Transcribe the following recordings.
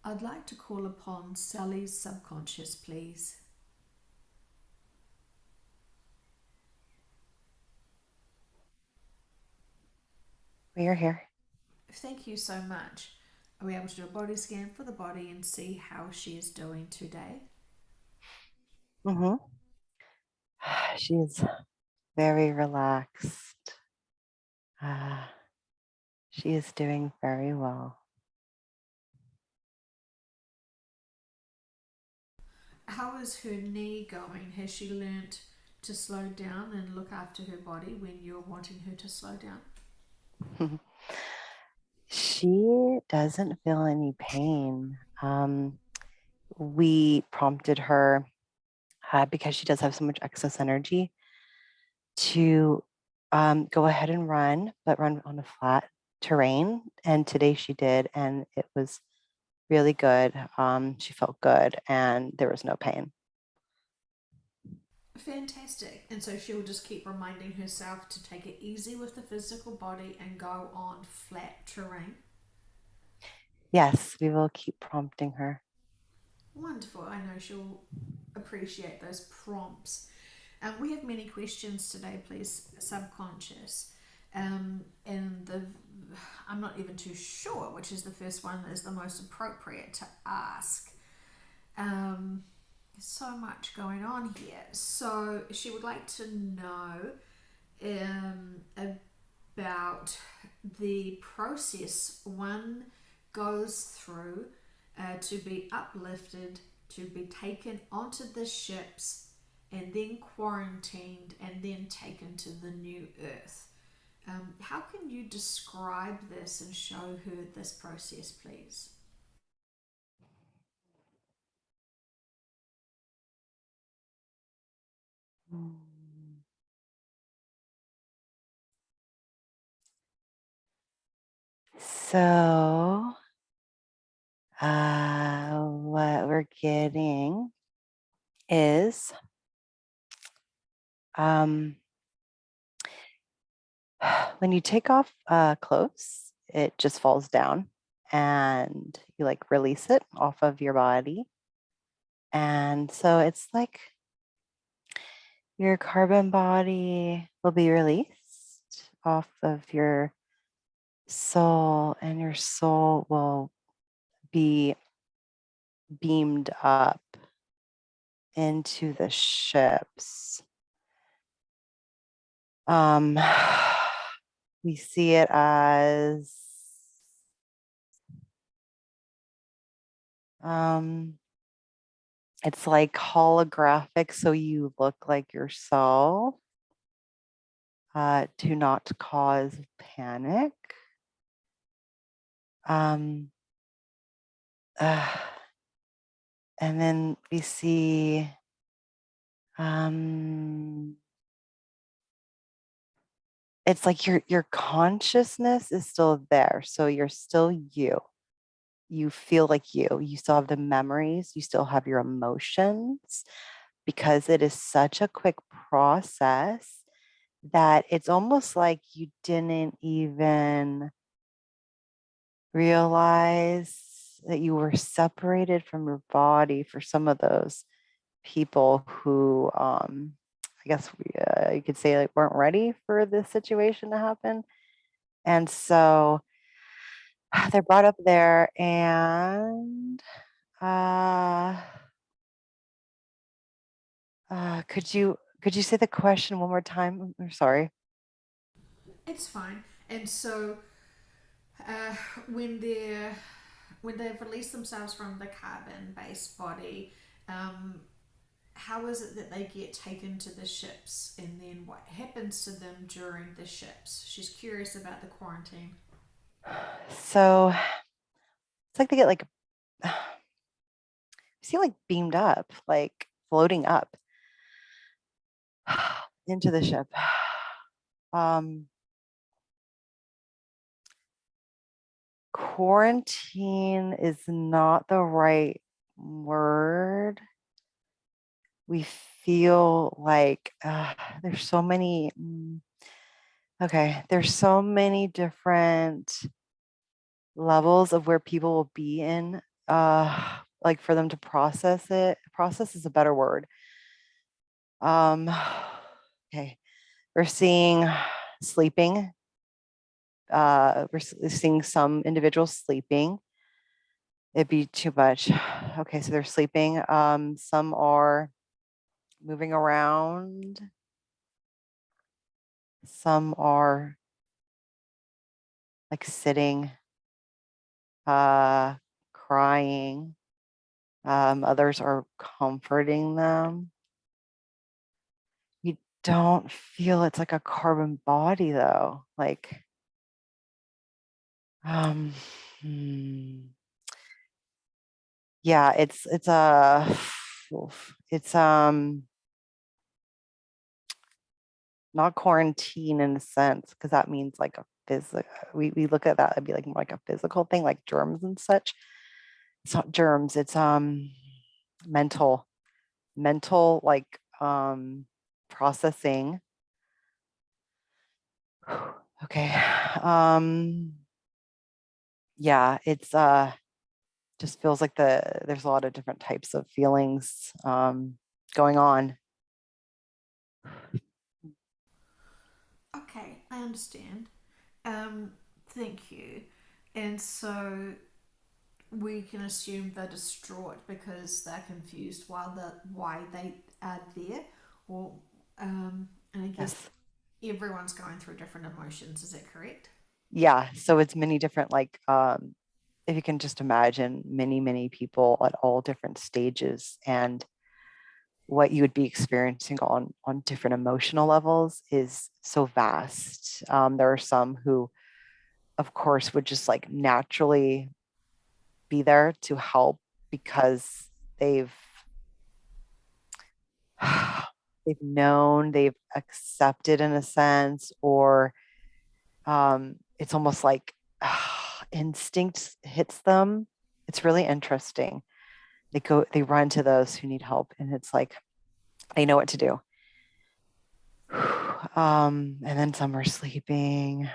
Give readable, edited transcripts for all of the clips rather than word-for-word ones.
I'd like to call upon Sally's subconscious, please. We're here. Thank you so much. Are we able to do a body scan for the body and see how she is doing today? hmm She's very relaxed. Uh, she is doing very well. How is her knee going? Has she learnt to slow down and look after her body when you're wanting her to slow down? She doesn't feel any pain. We prompted her because she does have so much excess energy to go ahead and run, but run on a flat terrain. And today she did, and it was really good. She felt good, and there was no pain. Fantastic. And so she'll just keep reminding herself to take it easy with the physical body and go on flat terrain. Yes, we will keep prompting her. Wonderful. I know she'll appreciate those prompts. We have many questions today, please, subconscious. And I'm not even too sure which is the first one that is the most appropriate to ask. There's so much going on here. So she would like to know about the process one goes through to be uplifted, to be taken onto the ships, and then quarantined, and then taken to the new earth. How can you describe this and show her this process, please? So, what we're getting is um, when you take off clothes, it just falls down and you like release it off of your body. And so it's like your carbon body will be released off of your soul, and your soul will be beamed up into the ships. Um, we see it as um, it's like holographic, so you look like yourself to not cause panic. Um, uh, and then we see um, it's like your consciousness is still there, so you're still you. You feel like you still have the memories, you still have your emotions, because it is such a quick process that it's almost like you didn't even realize that you were separated from your body for some of those people who I guess you could say like weren't ready for this situation to happen. And so they're brought up there, and uh could you say the question one more time? I'm sorry. It's fine. And so uh, when they're when they've released themselves from the carbon-based body, um, how is it that they get taken to the ships, and then what happens to them during the ships? She's curious about the quarantine. So it's like they get like see like beamed up, like floating up into the ship. Um, Quarantine is not the right word. We feel like there's so many. Okay, there's so many different levels of where people will be in like for them to process it. Process is a better word. Um, okay. We're seeing sleeping. We're seeing some individuals sleeping. It'd be too much. Okay, so they're sleeping. Some are moving around. Some are like sitting, crying. Others are comforting them. You don't feel it's like a carbon body though. Like, um, hmm. Yeah, it's a, it's not quarantine in a sense, because that means like a physical, we look at that, it'd be like more like a physical thing, like germs and such. It's not germs, it's mental, like processing. Okay. Yeah, it's just feels like there's a lot of different types of feelings going on. Okay, I understand. Thank you. And so we can assume they're distraught because they're confused why they are there, or and I guess Yes. everyone's going through different emotions. Is that correct? Yeah, so it's many different, like if you can just imagine many people at all different stages, and what you would be experiencing on different emotional levels is so vast. There are some who of course would just like naturally be there to help because they've they've known, they've accepted in a sense, or it's almost like instinct hits them. It's really interesting. They run to those who need help, and it's like they know what to do. And then some are sleeping.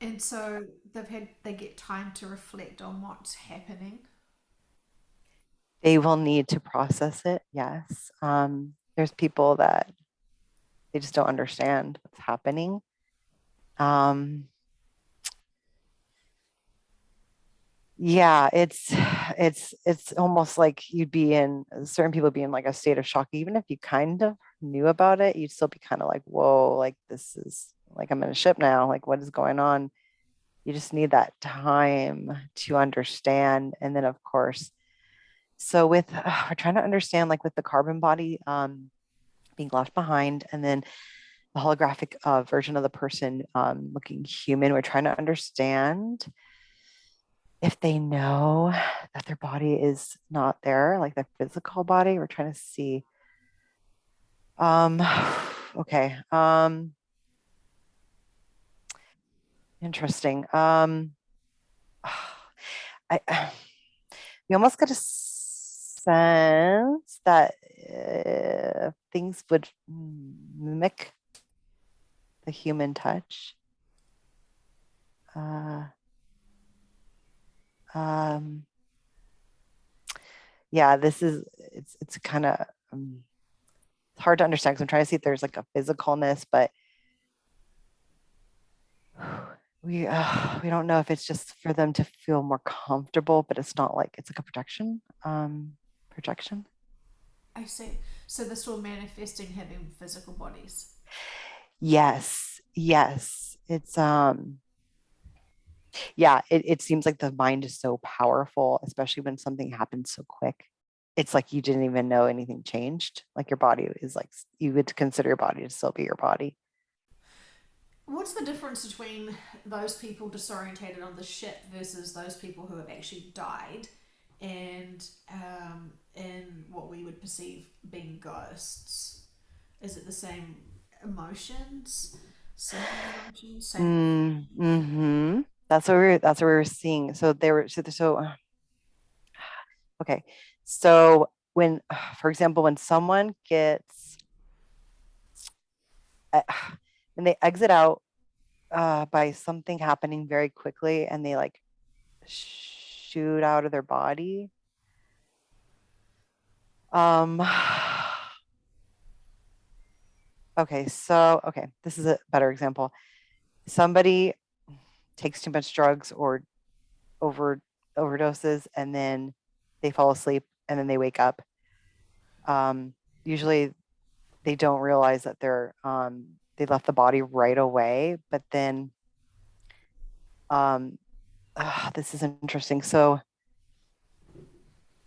And so they get time to reflect on what's happening. They will need to process it. Yes. There's people that they just don't understand what's happening. Um, yeah, it's almost like you'd be in certain people be in like a state of shock. Even if you kind of knew about it, you'd still be kind of like, whoa, like this is like I'm in a ship now. Like what is going on? You just need that time to understand. And then of course, so with we're trying to understand like with the carbon body being left behind, and then the holographic version of the person looking human. We're trying to understand if they know that their body is not there, like their physical body. We're trying to see. Um, okay. Interesting. I we almost get a sense that things would mimic the human touch. Uh, um, yeah, this is it's kind of it's hard to understand because I'm trying to see if there's like a physicalness, but we don't know if it's just for them to feel more comfortable, but it's not like it's like a projection. I see. So they're still manifesting having physical bodies. Yes, it's yeah, it seems like the mind is so powerful, especially when something happens so quick. It's like you didn't even know anything changed. Like your body is like you would consider your body to still be your body. What's the difference between those people disorientated on the ship versus those people who have actually died and in what we would perceive being ghosts? Is it the same emotions? Similar emotions? Same. Mm-hmm. That's what we were seeing. So they were okay. So when, for example, when someone gets uh, when they exit out by something happening very quickly, and they like shoot out of their body. Um, okay, this is a better example. Somebody takes too much drugs or over overdoses, and then they fall asleep, and then they wake up. Usually they don't realize that they left the body right away, but then this is interesting. So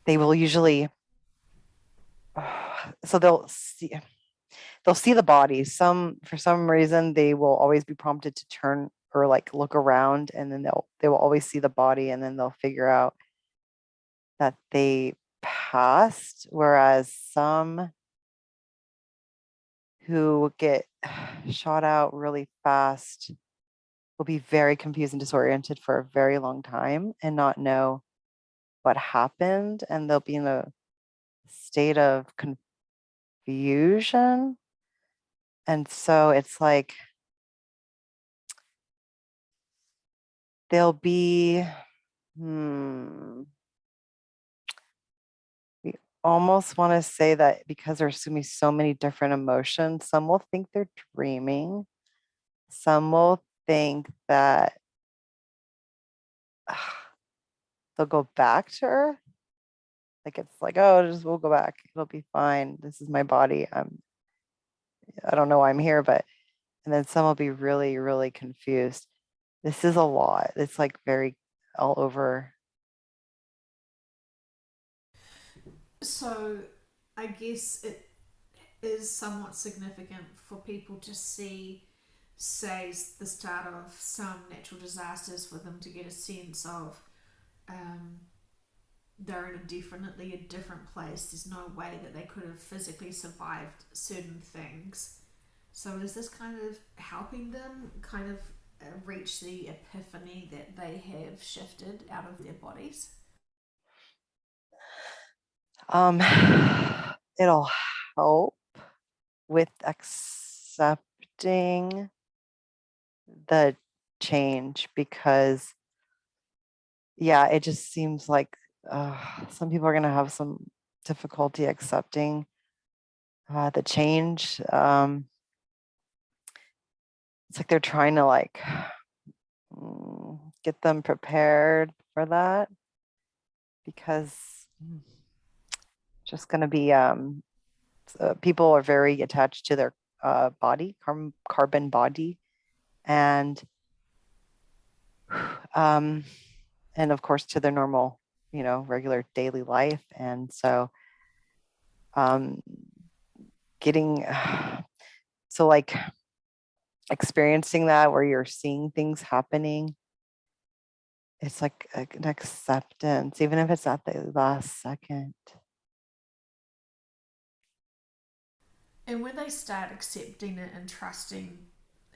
they will usually so they'll see the body. For some reason they will always be prompted to turn or like look around, and then they will always see the body, and then they'll figure out that they passed. Whereas some who get shot out really fast will be very confused and disoriented for a very long time and not know what happened, and they'll be in a state of confusion. And so it's like they'll be we almost want to say that because there's going to be so many different emotions, some will think they're dreaming, some will think that they'll go back to Earth. Like it's like, oh, just we'll go back. It'll be fine. This is my body. I don't know why I'm here, but and then some will be really, really confused. This is a lot. It's like very all over. So I guess it is somewhat significant for people to see, say, the start of some natural disasters for them to get a sense of um, they're in definitely a different place. There's no way that they could have physically survived certain things. So is this kind of helping them kind of reach the epiphany that they have shifted out of their bodies? Um, it'll help with accepting the change because, yeah, it just seems like some people are going to have some difficulty accepting the change. It's like they're trying to like get them prepared for that because just going to be people are very attached to their body, carbon body, and um, and of course to their normal, regular daily life. And so um, getting so like experiencing that where you're seeing things happening, it's like an acceptance, even if it's at the last second. And when they start accepting it and trusting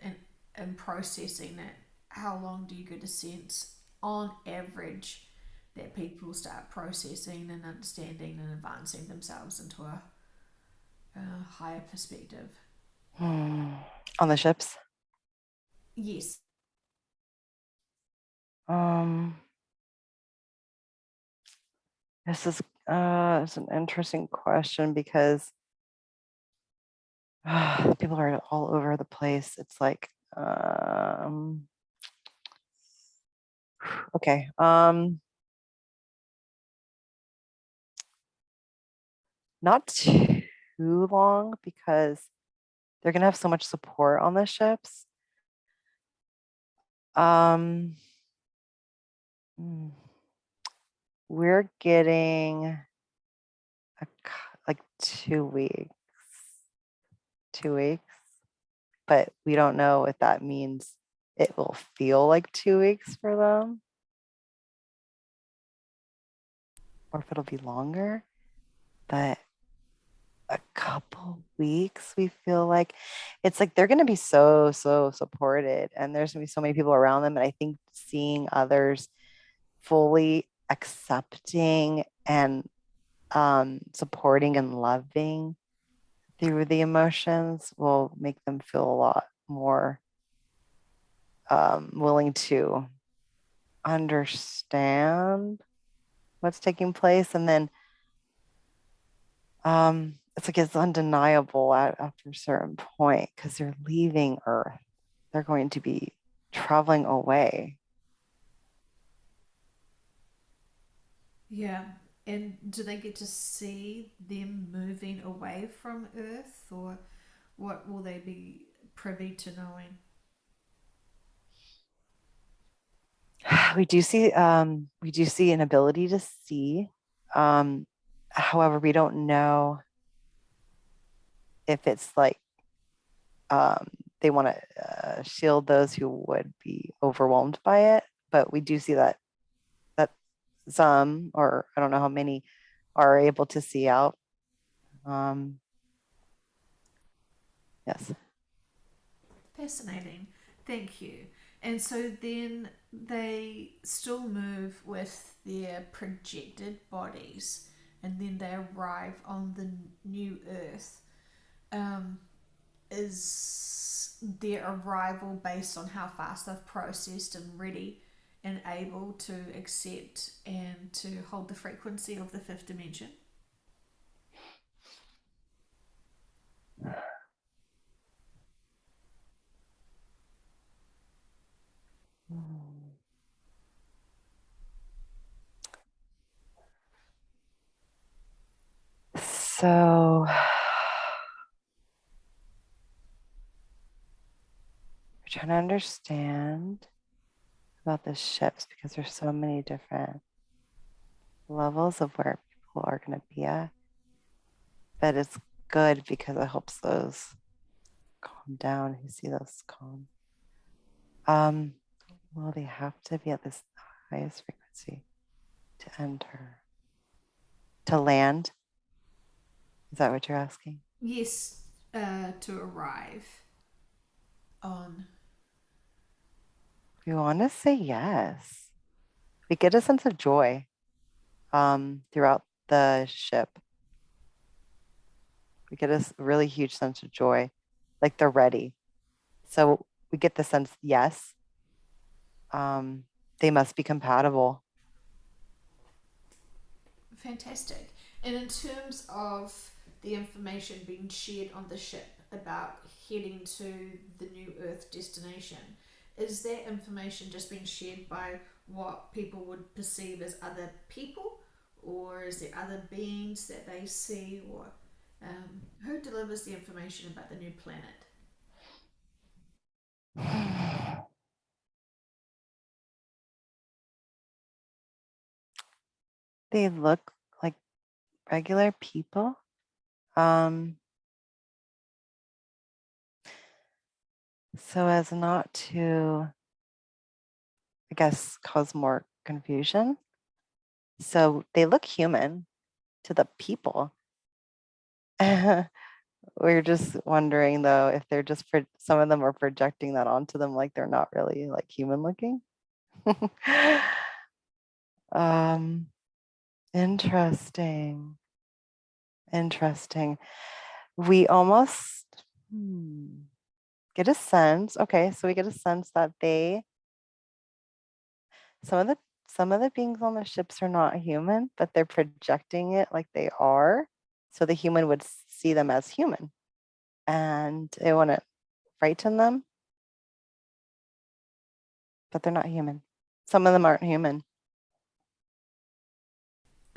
and, and processing it, how long do you get a sense, on average, that people start processing and understanding and advancing themselves into a higher perspective? On the ships. Yes. um this is it's an interesting question because people are all over the place. It's like okay, not too long because they're gonna have so much support on the ships. Hmm, we're getting like 2 weeks, 2 weeks, but we don't know if that means it will feel like 2 weeks for them or if it'll be longer. But a couple weeks, we feel like it's like they're going to be so supported, and there's going to be so many people around them. And I think seeing others fully accepting and supporting and loving through the emotions will make them feel a lot more willing to understand what's taking place. And then it's like it's undeniable after a certain point because they're leaving Earth. They're going to be traveling away. Yeah. And do they get to see them moving away from Earth, or what will they be privy to knowing? We do see an ability to see. However, we don't know if it's like um, they want to shield those who would be overwhelmed by it. But we do see that some, or I don't know how many, are able to see out. Um, yes. Fascinating. Thank you. And so then they still move with their projected bodies, and then they arrive on the new Earth. Um, is their arrival based on how fast they've processed and ready and able to accept and to hold the frequency of the fifth dimension? So we're trying to understand about the ships because there's so many different levels of where people are going to be at. But it's good because it helps those calm down who see those calm. Well, they have to be at this highest frequency to enter, to land. Is that what you're asking? Yes, to arrive on. We want to say yes. We get a sense of joy throughout the ship. We get a really huge sense of joy, like they're ready. So we get the sense, yes, they must be compatible. Fantastic. And in terms of the information being shared on the ship about heading to the new Earth destination, is that information just being shared by what people would perceive as other people, or is there other beings that they see, or who delivers the information about the new planet? They look like regular people. So as not to, I guess, cause more confusion. So they look human to the people. We're just wondering though if they're just some of them are projecting that onto them like they're not really like human looking. um interesting. Interesting. We almost get a sense. Okay, so we get a sense that some of the some of the beings on the ships are not human, but they're projecting it like they are. So the human would see them as human and it wouldn't frighten them, but they're not human. Some of them aren't human.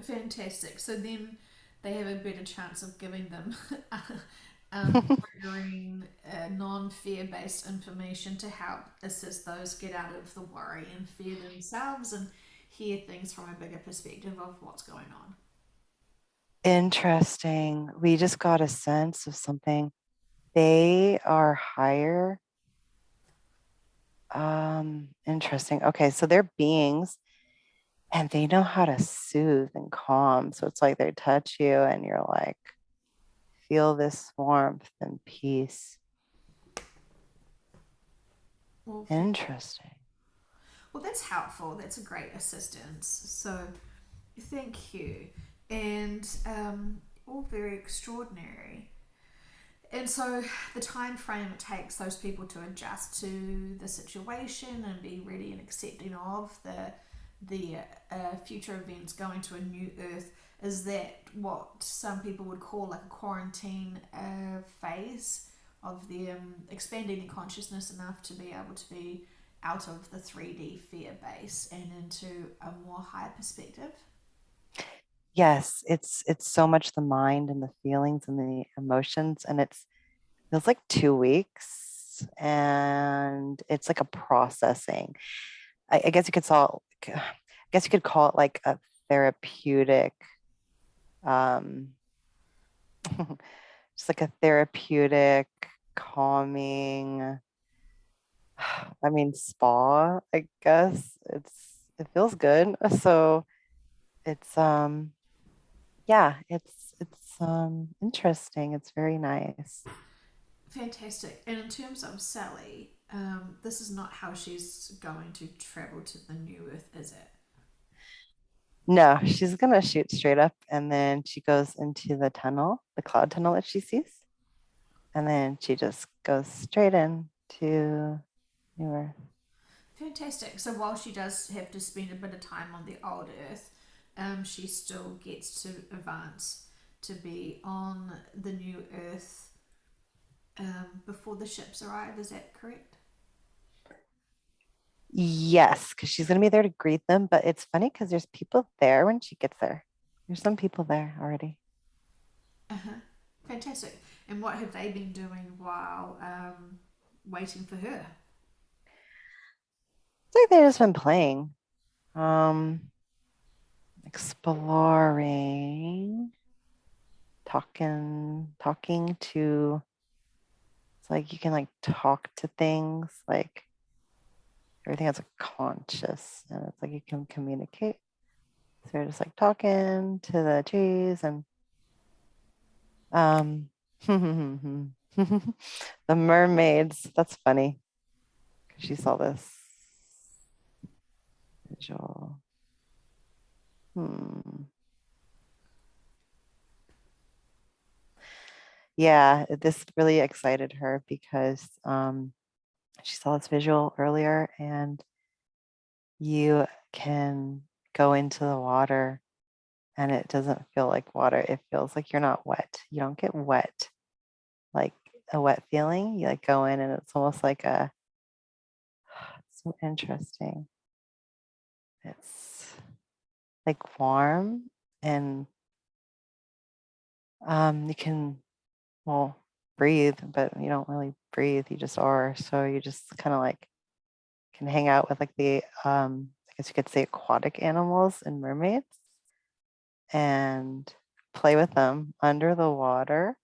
Fantastic. So then they have a better chance of giving them triggering non-fear based information to help assist those get out of the worry and fear themselves and hear things from a bigger perspective of what's going on. Interesting. We just got a sense of something. They are higher. Interesting. Okay, so they're beings and they know how to soothe and calm. So it's like they touch you and you're like, feel this warmth and peace. Well, Interesting. well, that's helpful. That's a great assistance. So, thank you, and all very extraordinary. And so the time frame it takes those people to adjust to the situation and be ready and accepting of the future events going to a new Earth, is that what some people would call like a quarantine phase of them expanding their consciousness enough to be able to be out of the 3D fear base and into a more higher perspective. Yes, it's so much the mind and the feelings and the emotions, and it feels like 2 weeks, and it's like a processing. I guess you could I guess you could call it like a therapeutic, um, just like a therapeutic, calming, I mean, spa, I guess. It feels good. So it's yeah, it's interesting. It's very nice. Fantastic. And in terms of Sally, this is not how she's going to travel to the new Earth, is it? No, she's gonna shoot straight up and then she goes into the tunnel, the cloud tunnel that she sees, and then she just goes straight in to New Earth. Fantastic. So while she does have to spend a bit of time on the old Earth, she still gets to advance to be on the new Earth before the ships arrive. Is that correct? Yes, because she's gonna be there to greet them, but it's funny because there's people there when she gets there. There's some people there already. Uh huh. Fantastic. And what have they been doing while waiting for her? It's like they've just been playing, um, exploring, talking to. It's like you can like talk to things, like everything has a conscious, and it's like you can communicate. So you're just like talking to the trees and um the mermaids. That's funny. She saw this visual. Hmm. Yeah, this really excited her because she saw this visual earlier, and you can go into the water and it doesn't feel like water. It feels like you're not wet. You don't get wet, like a wet feeling. You like go in and it's almost like a, it's so interesting. It's like warm and you can, well, breathe, but you don't really breathe. You just are. So you just kind of like can hang out with like the, I guess you could say aquatic animals and mermaids and play with them under the water,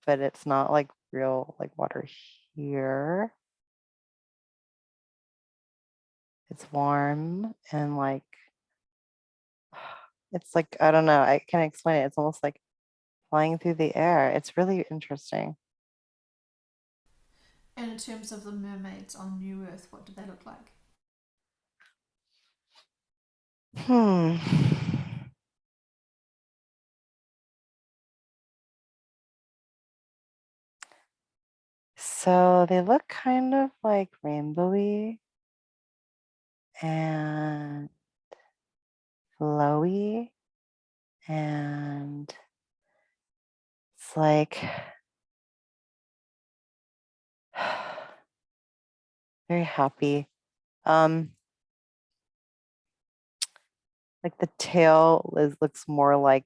but it's not like real like water here. It's warm and like it's like I don't know, I can't explain it. It's almost like flying through the air. It's really interesting. And in terms of the mermaids on New Earth, what do they look like? Hmm. So they look kind of like rainbowy and flowy, and it's like very happy. Um, like the tail looks more like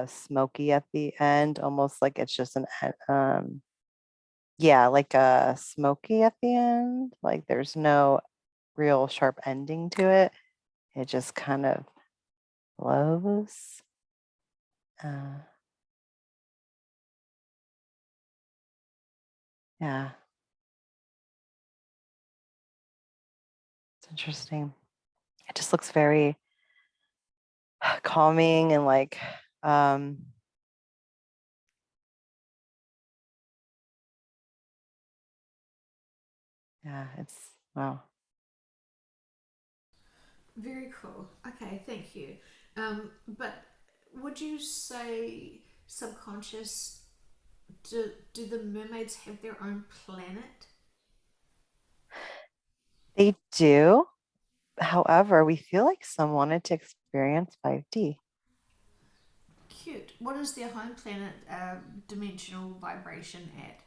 smoky at the end, almost like it's just an yeah, like a smoky at the end. Like there's no real sharp ending to it. It just kind of flows. Uh, yeah, it's interesting. It just looks very calming and like um yeah, it's wow. Very cool. Okay, thank you. But would you say subconscious? Do the mermaids have their own planet? They do. However, we feel like some wanted to experience 5D. Cute. What is their home planet dimensional vibration at?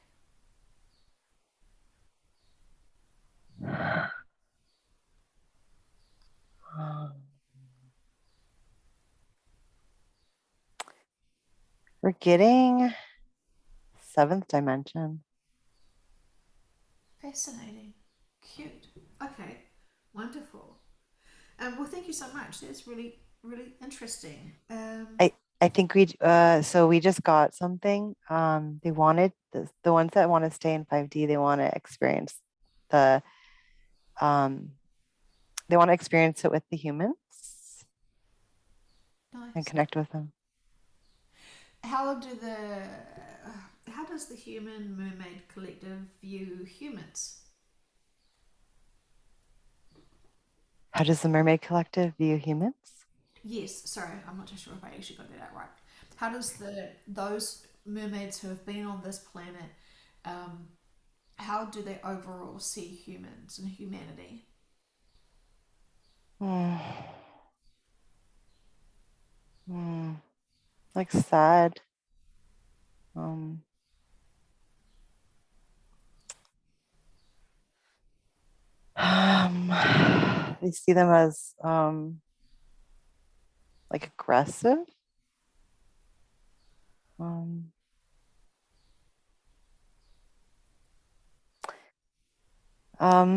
We're getting seventh dimension. Fascinating. Cute. Okay. Wonderful. Well, thank you so much. That's really, really interesting. I think so we just got something. They wanted the ones that want to stay in 5D, they want to experience the um they want to experience it with the humans and Nice. connect with them. How do how does the human mermaid collective view humans? How does the Mermaid Collective view humans? Yes, sorry, I'm not too sure if I actually got that out right. How does the those mermaids who have been on this planet, um, how do they overall see humans and humanity? Hmm. Hmm. Like sad. Um, um, they see them as like aggressive. Um,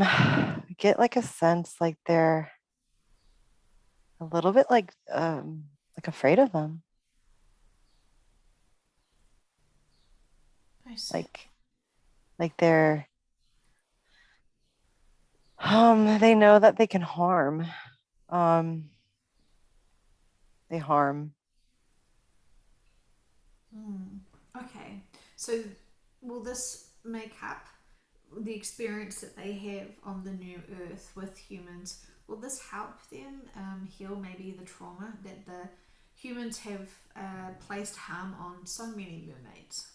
I get like a sense like they're a little bit like afraid of them. I see. Like they're they know that they can harm. Um, they harm. Hmm. Okay, so will this make up the experience that they have on the new earth with humans? Will this help them heal maybe the trauma that the humans have placed harm on so many mermaids?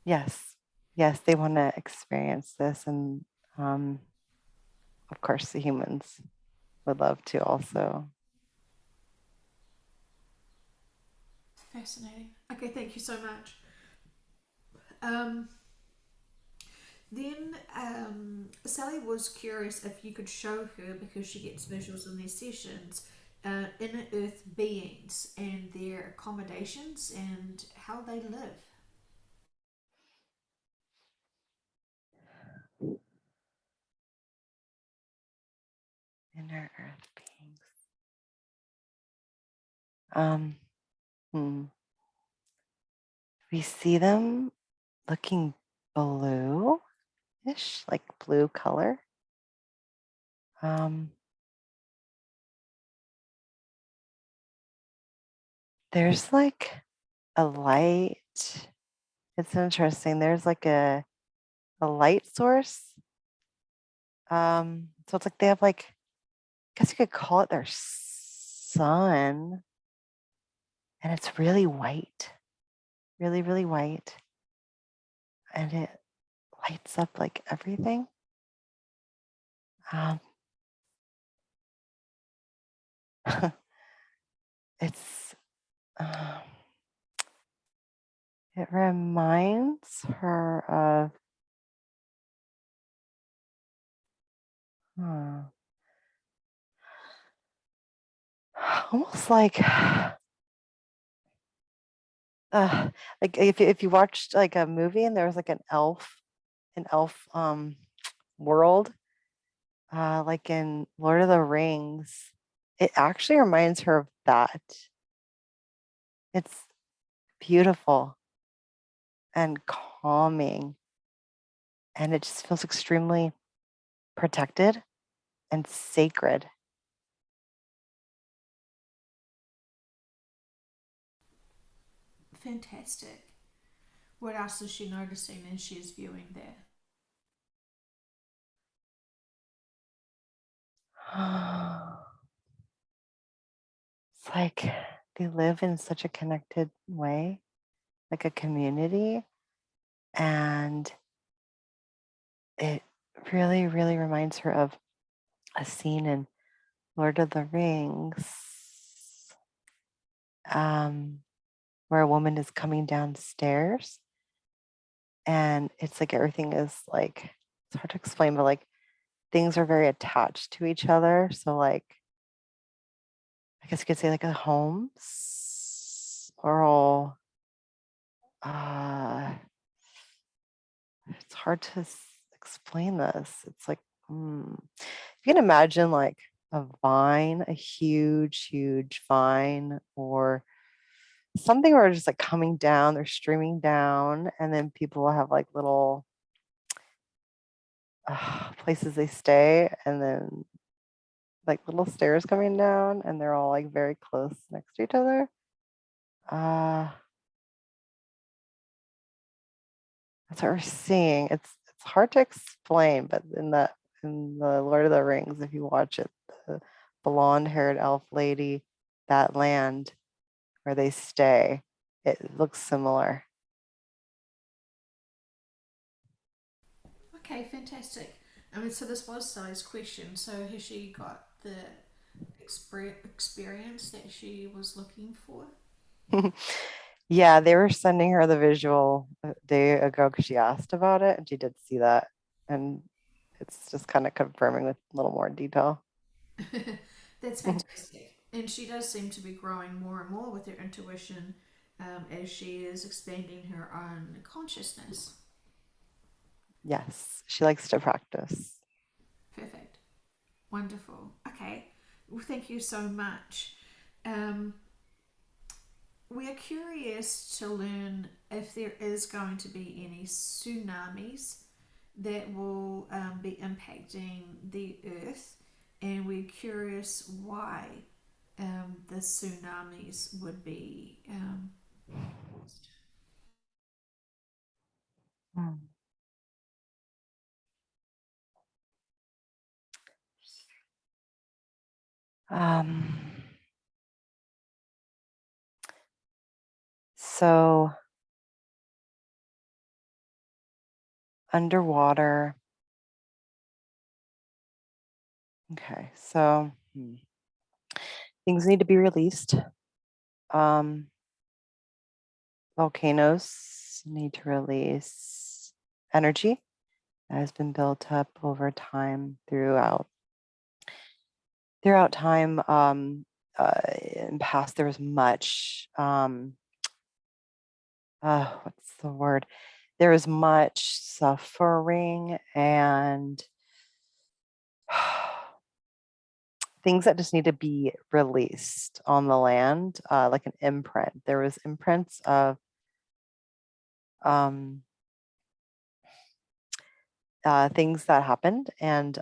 Yes. Yes, they want to experience this and um of course the humans would love to also. Fascinating. Okay, thank you so much. Um, then Sally was curious if you could show her, because she gets visuals in these sessions, inner earth beings and their accommodations and how they live. Inner earth beings. Um, hmm. We see them looking blue-ish, like blue color. Um, there's like a light. It's interesting. There's like a light source. So it's like they have like, I guess you could call it their sun, and it's really white, really, really white, and it lights up like everything. Um, it's um, it reminds her of huh, almost like if you watched like a movie and there was like an elf world, like in Lord of the Rings, it actually reminds her of that. It's beautiful and calming, and it just feels extremely protected and sacred. Fantastic. What else is she noticing as she's viewing there? It's like they live in such a connected way. like a community. And it really, really reminds her of a scene in Lord of the Rings, where a woman is coming downstairs, and it's like everything is like, it's hard to explain, but like things are very attached to each other. So like, I guess you could say like the homes are all, it's hard to explain this. It's like, if you can imagine like a vine, a huge, huge vine, or something where it's just like coming down, they're streaming down, and then people will have like little places they stay, and then like little stairs coming down, and they're all like very close next to each other. That's what we're seeing. It's hard to explain, but in the Lord of the Rings, if you watch it, the blonde-haired elf lady, that land where they stay, it looks similar. Okay, fantastic. I mean, so this was Sally's question. So has she got the experience that she was looking for? Yeah, they were sending her the visual a day ago because she asked about it, and she did see that, and it's just kind of confirming with a little more detail. That's fantastic. And she does seem to be growing more and more with her intuition as she is expanding her own consciousness. Yes, she likes to practice. Perfect. Wonderful. Okay. Well, thank you so much. Um, we are curious to learn if there is going to be any tsunamis that will be impacting the earth, and we're curious why the tsunamis would be caused. Hmm. Um, so underwater. Okay, so things need to be released. Um, volcanoes need to release energy that has been built up over time throughout time. In the past, there was much. What's the word? There was much suffering and things that just need to be released on the land, like an imprint. There was imprints of um, things that happened, and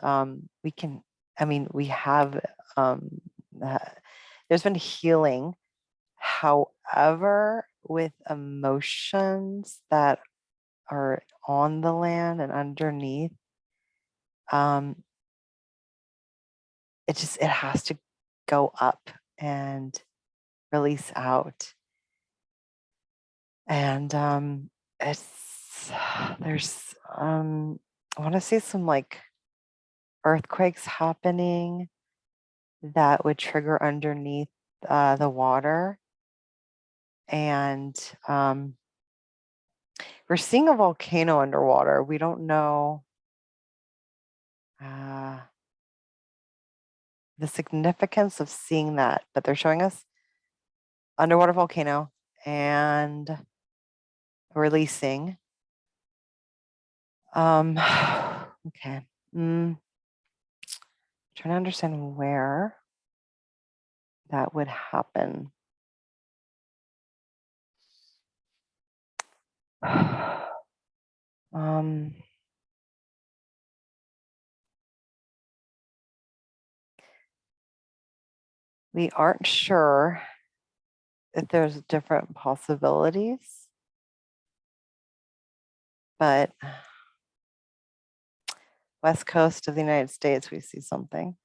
we can. I mean, we have. Uh, there's been healing. However, with emotions that are on the land and underneath, um, it has to go up and release out. And it's there's I want to see some like earthquakes happening that would trigger underneath the water. And we're seeing a volcano underwater. We don't know uh, the significance of seeing that, but they're showing us underwater volcano and releasing. Okay. Trying to understand where that would happen. um, we aren't sure if there's different possibilities, but west coast of the United States, we see something.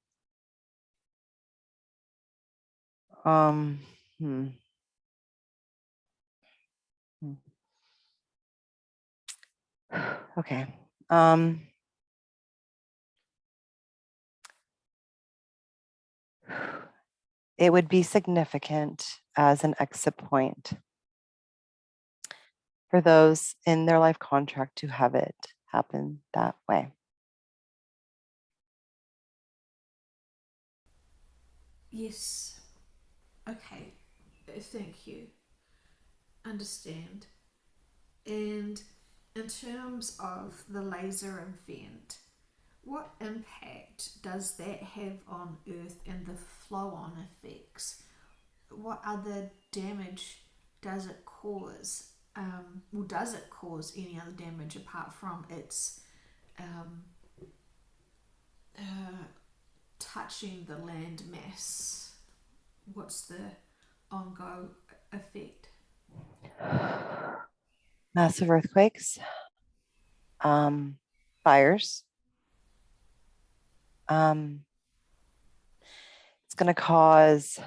Um, hmm. Okay. It would be significant as an exit point for those in their life contract to have it happen that way. Yes. Okay. Thank you. Understand. And in terms of the laser event, what impact does that have on Earth and the flow on effects? What other damage does it cause? Or does it cause any other damage apart from its um, uh, touching the land mass? What's the ongoing effect? Massive earthquakes, fires. It's going to cause,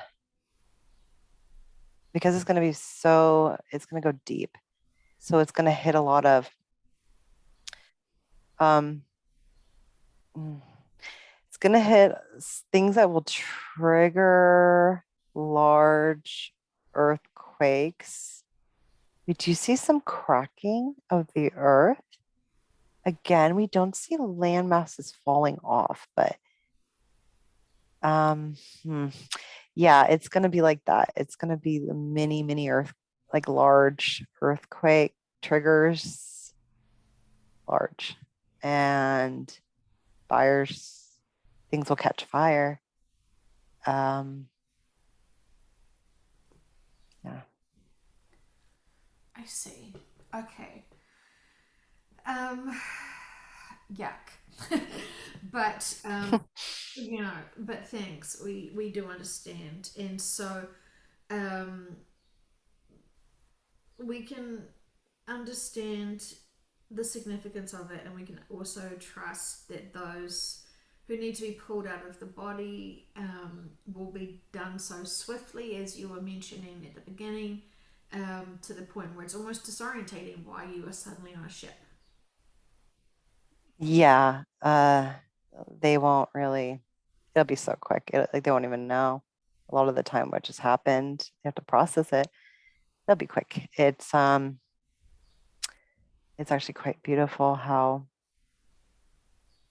because it's going to be it's going to go deep. So it's going to hit a lot of, it's going to hit things that will trigger large earthquakes. Do you see some cracking of the earth? Again, we don't see land masses falling off, but yeah, it's going to be like that. It's going to be the mini like large earthquake triggers, large, and fires, things will catch fire. Yeah. I see. Okay. Yuck. But but thanks. We do understand, and so um, we can understand the significance of it, and we can also trust that those who need to be pulled out of the body will be done so swiftly, as you were mentioning at the beginning, to the point where it's almost disorientating why you are suddenly on a ship. Yeah. They won't really, it'll be so quick. Like they won't even know a lot of the time what just happened. You have to process it. It'll be quick. It's actually quite beautiful how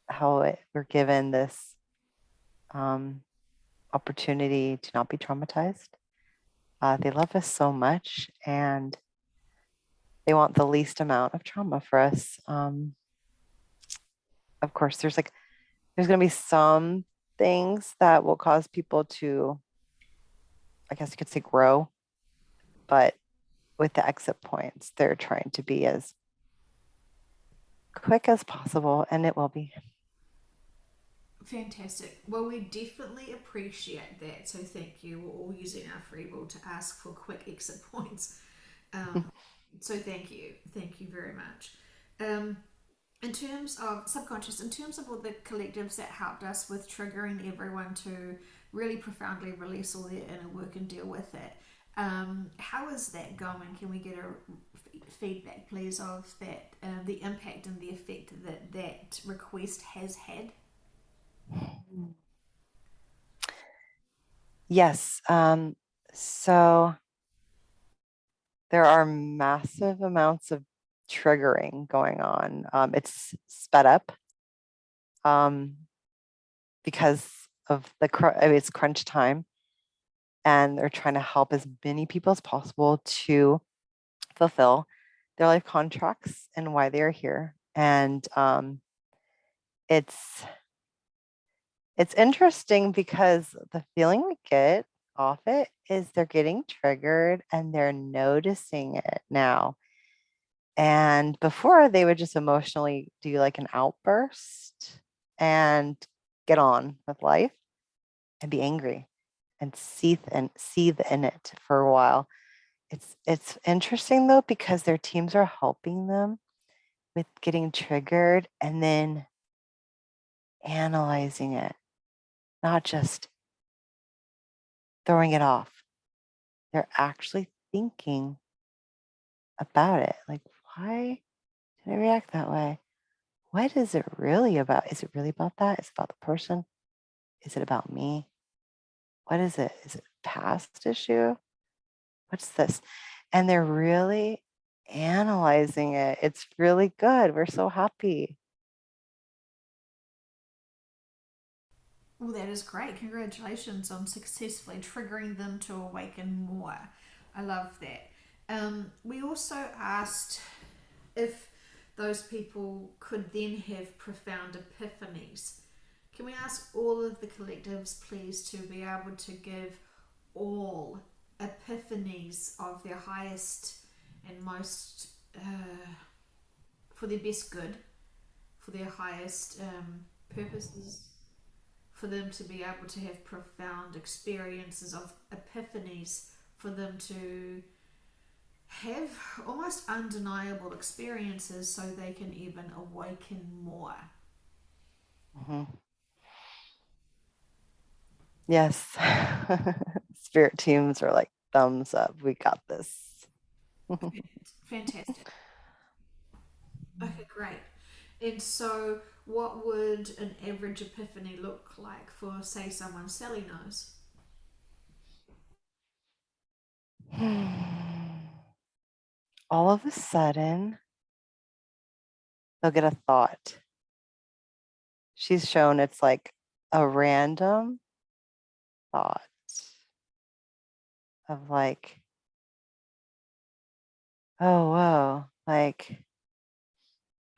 we're given this opportunity to not be traumatized. They love us so much, and they want the least amount of trauma for us. Of course, there's going to be some things that will cause people to, I guess you could say, grow, but with the exit points, they're trying to be as quick as possible, and it will be. Fantastic. Well, we definitely appreciate that. So thank you. We're all using our free will to ask for quick exit points. So thank you. Thank you very much. Um, in terms of subconscious, in terms of all the collectives that helped us with triggering everyone to really profoundly release all their inner work and deal with it, how is that going? Can we get a feedback, please, of that, the impact and the effect that that request has had? Yes. So there are massive amounts of triggering going on. It's sped up because of it's crunch time, and they're trying to help as many people as possible to fulfill their life contracts and why they are here. And it's interesting because the feeling we get off it is they're getting triggered and they're noticing it now. And before, they would just emotionally do like an outburst and get on with life and be angry and seethe in it for a while. It's interesting though, because their teams are helping them with getting triggered and then analyzing it, not just throwing it off. They're actually thinking about it. Like, why And I react that way. What is it really about? Is it really about that? Is it about the person? Is it about me? What is it? Is it a past issue? What's this? And they're really analyzing it. It's really good. We're so happy. Well, that is great. Congratulations on successfully triggering them to awaken more. I love that. We also asked if those people could then have profound epiphanies. Can we ask all of the collectives, please, to be able to give all epiphanies of their highest and most, for their best good, for their highest purposes, for them to be able to have profound experiences of epiphanies, for them to have almost undeniable experiences so they can even awaken more. Mhm. Yes. Spirit teams are like, thumbs up. We got this. Fantastic. Okay, great. And so, what would an average epiphany look like for, say, someone Sally knows? All of a sudden, they'll get a thought. She's shown it's like a random thought of like, oh, whoa, like,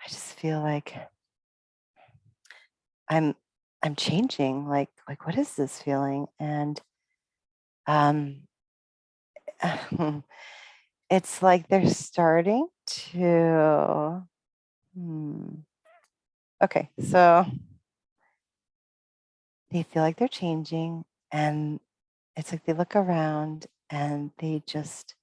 I just feel like I'm I'm changing. Like what is this feeling? And um it's like they're starting to okay, so they feel like they're changing, and it's like they look around and they just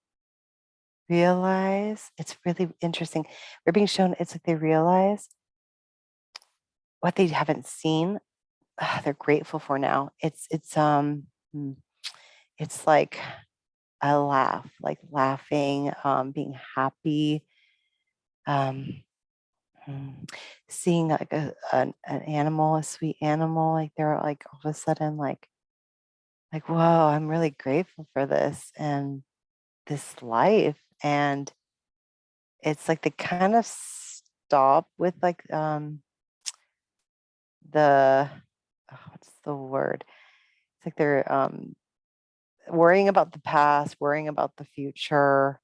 realize it's really interesting. We're being shown it's like they realize what they haven't seen, they're grateful for now. Hmm, it's like a laugh, like laughing, being happy, um, mm, seeing like an animal, a sweet animal, like they're like all of a sudden like whoa, I'm really grateful for this and this life. And it's like they kind of stop with like the what's the word? It's like they're worrying about the past, worrying about the future.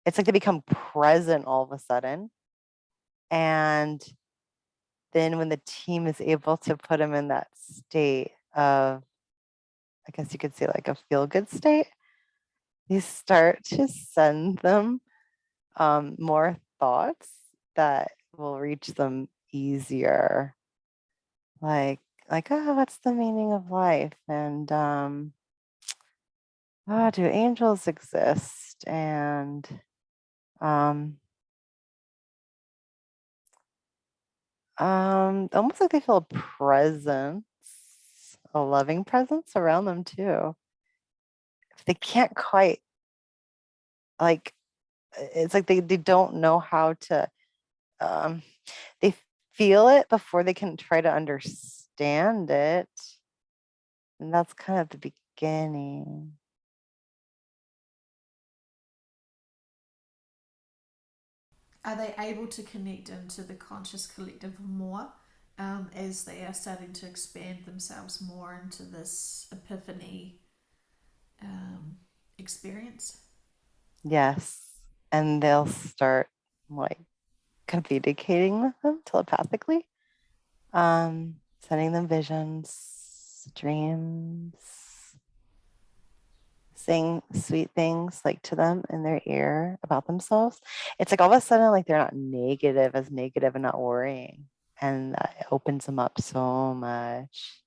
It's like they become present all of a sudden. And then when the team is able to put them in that state of, I guess you could say like a feel good state, you start to send them more thoughts that will reach them easier. Like, oh, what's the meaning of life? And oh, do angels exist? And um, almost like they feel a presence, a loving presence around them too. If they can't quite like, it's like they don't know how to um they feel it before they can try to understand it. And that's kind of the beginning. Are they able to connect into the conscious collective more as they are starting to expand themselves more into this epiphany um, experience? Yes. And they'll start like communicating with them telepathically, sending them visions, dreams, saying sweet things like to them in their ear about themselves. It's like all of a sudden, like they're not negative and not worrying. And that opens them up so much.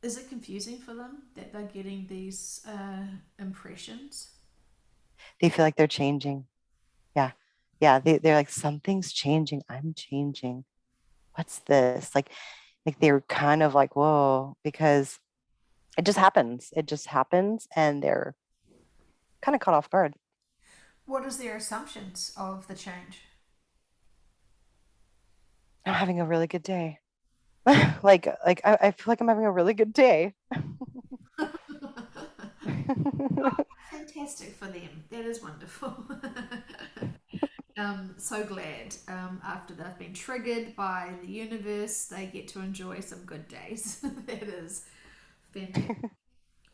Is it confusing for them that they're getting these impressions? They feel like they're changing. Yeah. Yeah. They're like, something's changing. I'm changing. What's this? Like they're kind of like, whoa, because it just happens. It just happens. And they're kind of caught off guard. What is their assumptions of the change? I'm having a really good day. I feel like I'm having a really good day. Fantastic for them. That is wonderful. So glad after they've been triggered by the universe, they get to enjoy some good days. That is fantastic.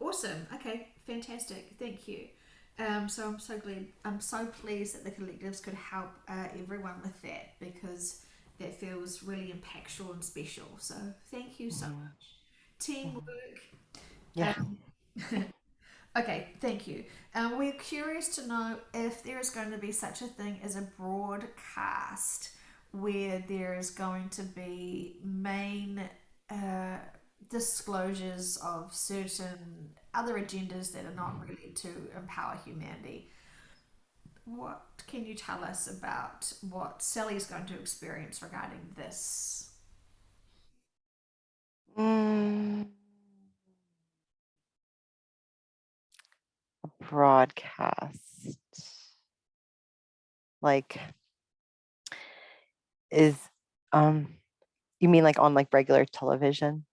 Awesome. Okay, fantastic. Thank you. So I'm so glad. I'm so pleased that the collectives could help everyone with that because that feels really impactful and special. So thank you so Mhm. much. Teamwork. Mhm. Yeah. Um, okay, thank you. We're curious to know if there is going to be such a thing as a broadcast where there is going to be main uh, disclosures of certain other agendas that are not really to empower humanity. What can you tell us about what Sally is going to experience regarding this? Mm, broadcast. Like is um you mean like on like regular television?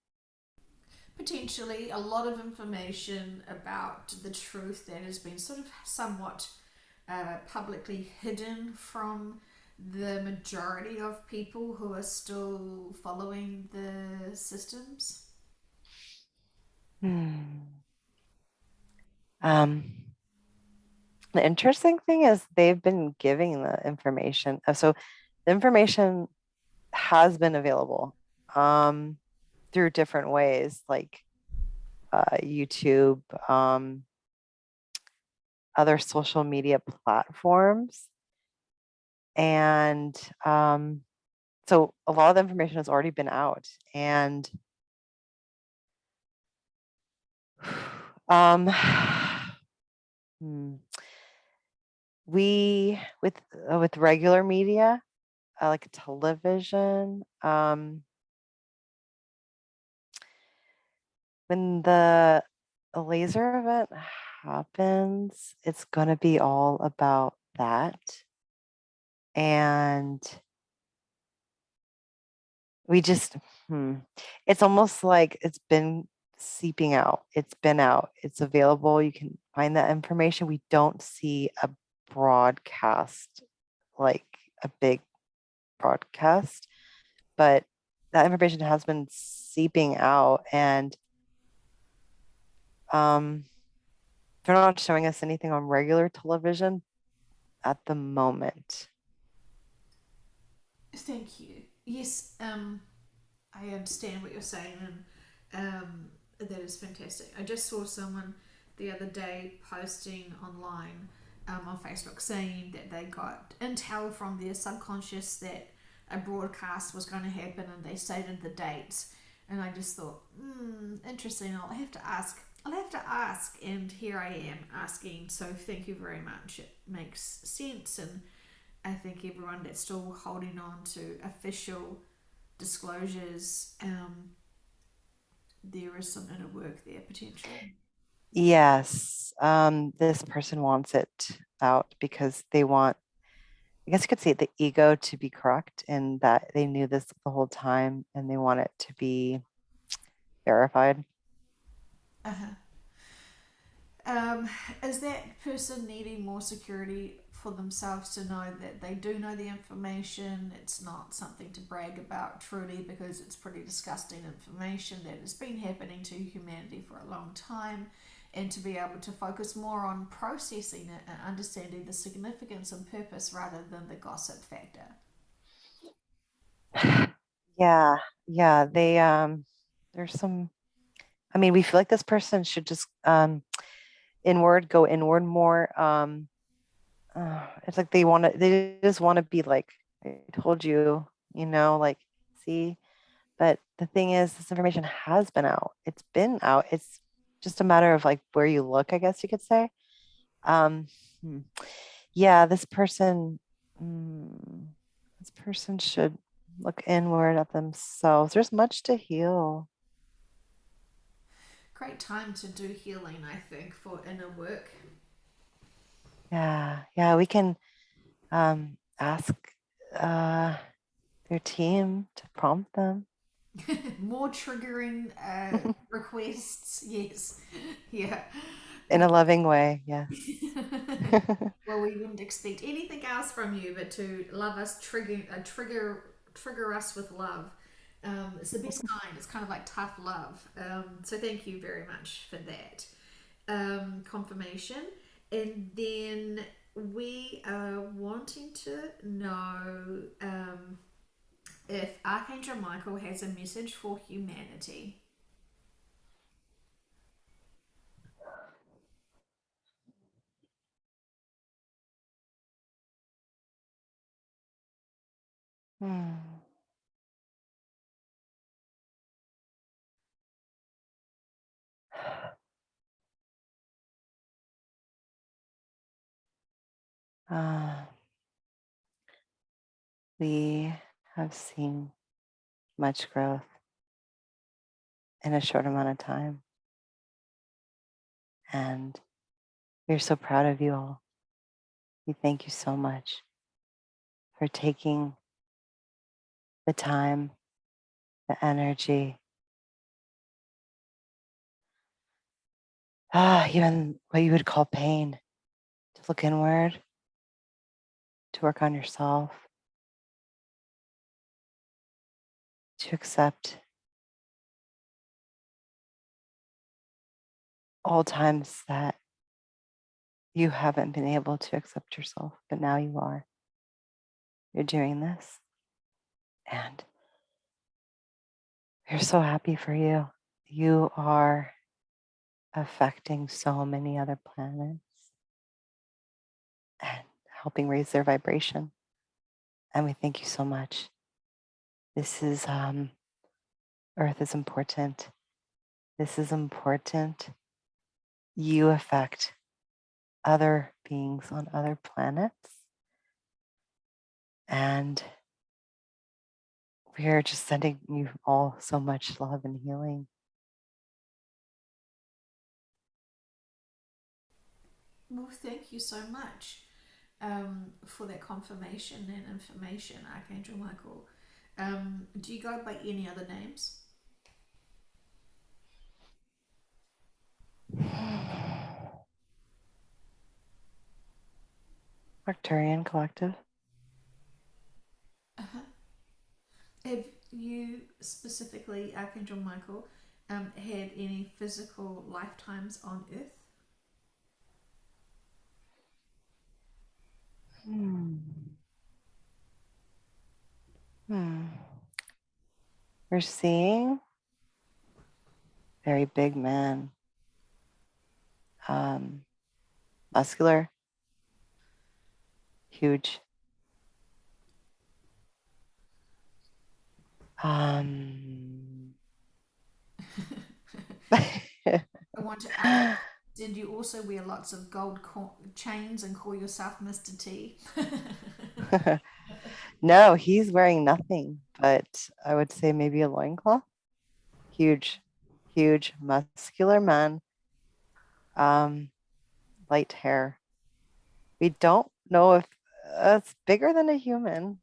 Potentially a lot of information about the truth that has been sort of somewhat publicly hidden from the majority of people who are still following the systems. Hmm. Um, the interesting thing is they've been giving the information. So the information has been available through different ways, like YouTube, other social media platforms. And so a lot of the information has already been out. And um, hmm, we with regular media, like television, when the laser event happens, it's going to be all about that. And we just, hmm, it's almost like it's been seeping out. It's been out. It's available. You can find that information. We don't see a broadcast, like a big broadcast, but that information has been seeping out. And they're not showing us anything on regular television at the moment. Thank you. Yes, I understand what you're saying, and that is fantastic. I just saw someone the other day posting online on Facebook saying that they got intel from their subconscious that a broadcast was going to happen, and they stated the dates. And I just thought, interesting. I'll have to ask. I'll have to ask, and here I am asking. So thank you very much. It makes sense, and I think everyone that's still holding on to official disclosures, there is some inner work there potentially. Yes, this person wants it out because they want, I guess you could say, the ego to be correct and that they knew this the whole time and they want it to be verified. Uh-huh. Um, is that person needing more security for themselves to know that they do know the information? It's not something to brag about truly because it's pretty disgusting information that has been happening to humanity for a long time, and to be able to focus more on processing it and understanding the significance and purpose rather than the gossip factor. Yeah, yeah, there's some, I mean, we feel like this person should just go inward more. It's like they just want to be like, I told you, like, see. But the thing is, this information has been out. It's been out. It's just a matter of like where you look, I guess you could say. Um, hmm. Yeah, this person should look inward at themselves. There's much to heal. Great time to do healing, I think, for inner work. Yeah, yeah, we can ask. their team to prompt them. More triggering requests, yes. Yeah. In a loving way, yes. Well, we wouldn't expect anything else from you but to love us, trigger us with love. It's the best kind. It's kind of like tough love. So thank you very much for that confirmation. And then we are wanting to know if Archangel Michael has a message for humanity. Hmm. Ah, we have seen much growth in a short amount of time. And we're so proud of you all. We thank you so much for taking the time, the energy, even what you would call pain, to look inward, to work on yourself, to accept all times that you haven't been able to accept yourself, but now you are. You're doing this. And we're so happy for you. You are affecting so many other planets and helping raise their vibration. And we thank you so much. This is, Earth is important. This is important. You affect other beings on other planets. And we are just sending you all so much love and healing. Well, thank you so much for that confirmation and information, Archangel Michael. Do you go by any other names? Arcturian Collective. Uh-huh. Have you specifically, Archangel Michael, had any physical lifetimes on Earth? Hmm. Hmm. We're seeing very big man, muscular, huge. I want to ask, did you also wear lots of gold chains and call yourself Mr. T? No, he's wearing nothing, but I would say maybe a loincloth. Huge, huge, muscular man, light hair. We don't know if it's bigger than a human.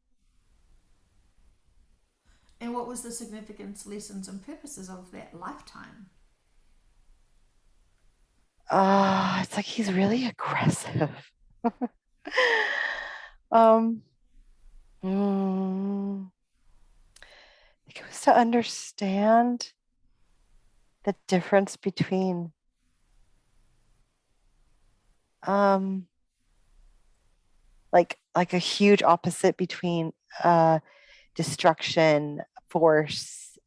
And what was the significance, lessons, and purposes of that lifetime? It's like he's really aggressive. um, mm, I think it was to understand the difference between um like a huge opposite between destruction, force,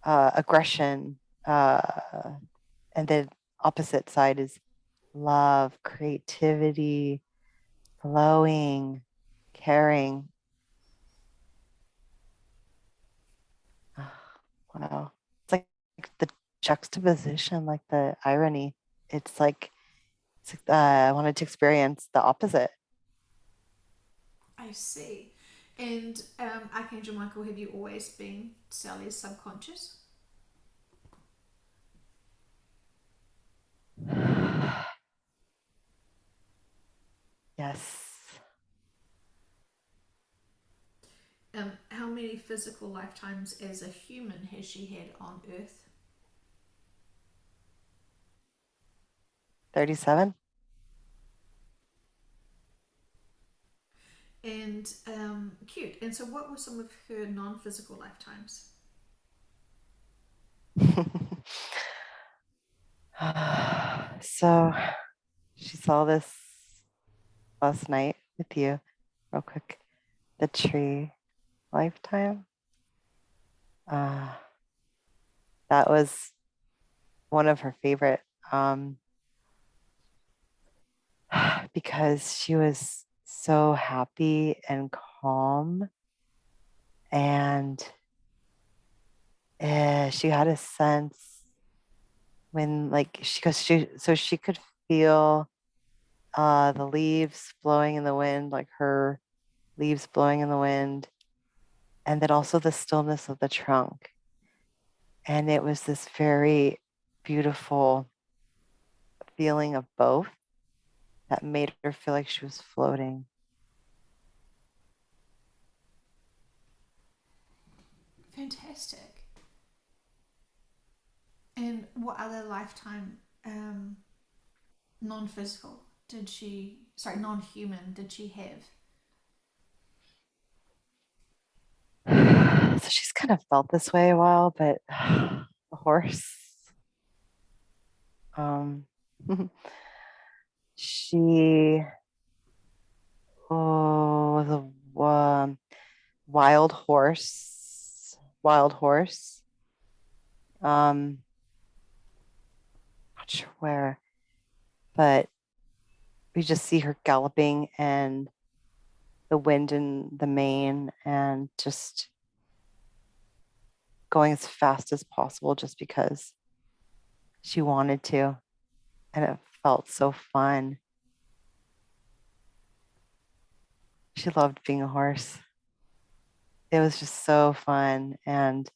aggression, and the opposite side is love, creativity, flowing, caring. Oh, wow. It's like the juxtaposition, like the irony. It's like I wanted to experience the opposite. I see. And Archangel Michael, have you always been Sally's subconscious? Yes. How many physical lifetimes as a human has she had on Earth? 37. And cute. And so, what were some of her non-physical lifetimes? So she saw this last night with you, real quick. The tree lifetime. Uh, that was one of her favorite because she was so happy and calm, and she had a sense when, like, she could feel the leaves blowing in the wind, like her leaves blowing in the wind, and then also the stillness of the trunk. And it was this very beautiful feeling of both that made her feel like she was floating. Fantastic. And what other lifetime non-physical did she? Sorry, non-human did she have? So she's kind of felt this way a while, but a horse. Um, she was a wild horse. Wild horse. Not sure where, but we just see her galloping and the wind in the mane and just going as fast as possible just because she wanted to. And it felt so fun. She loved being a horse. It was just so fun. And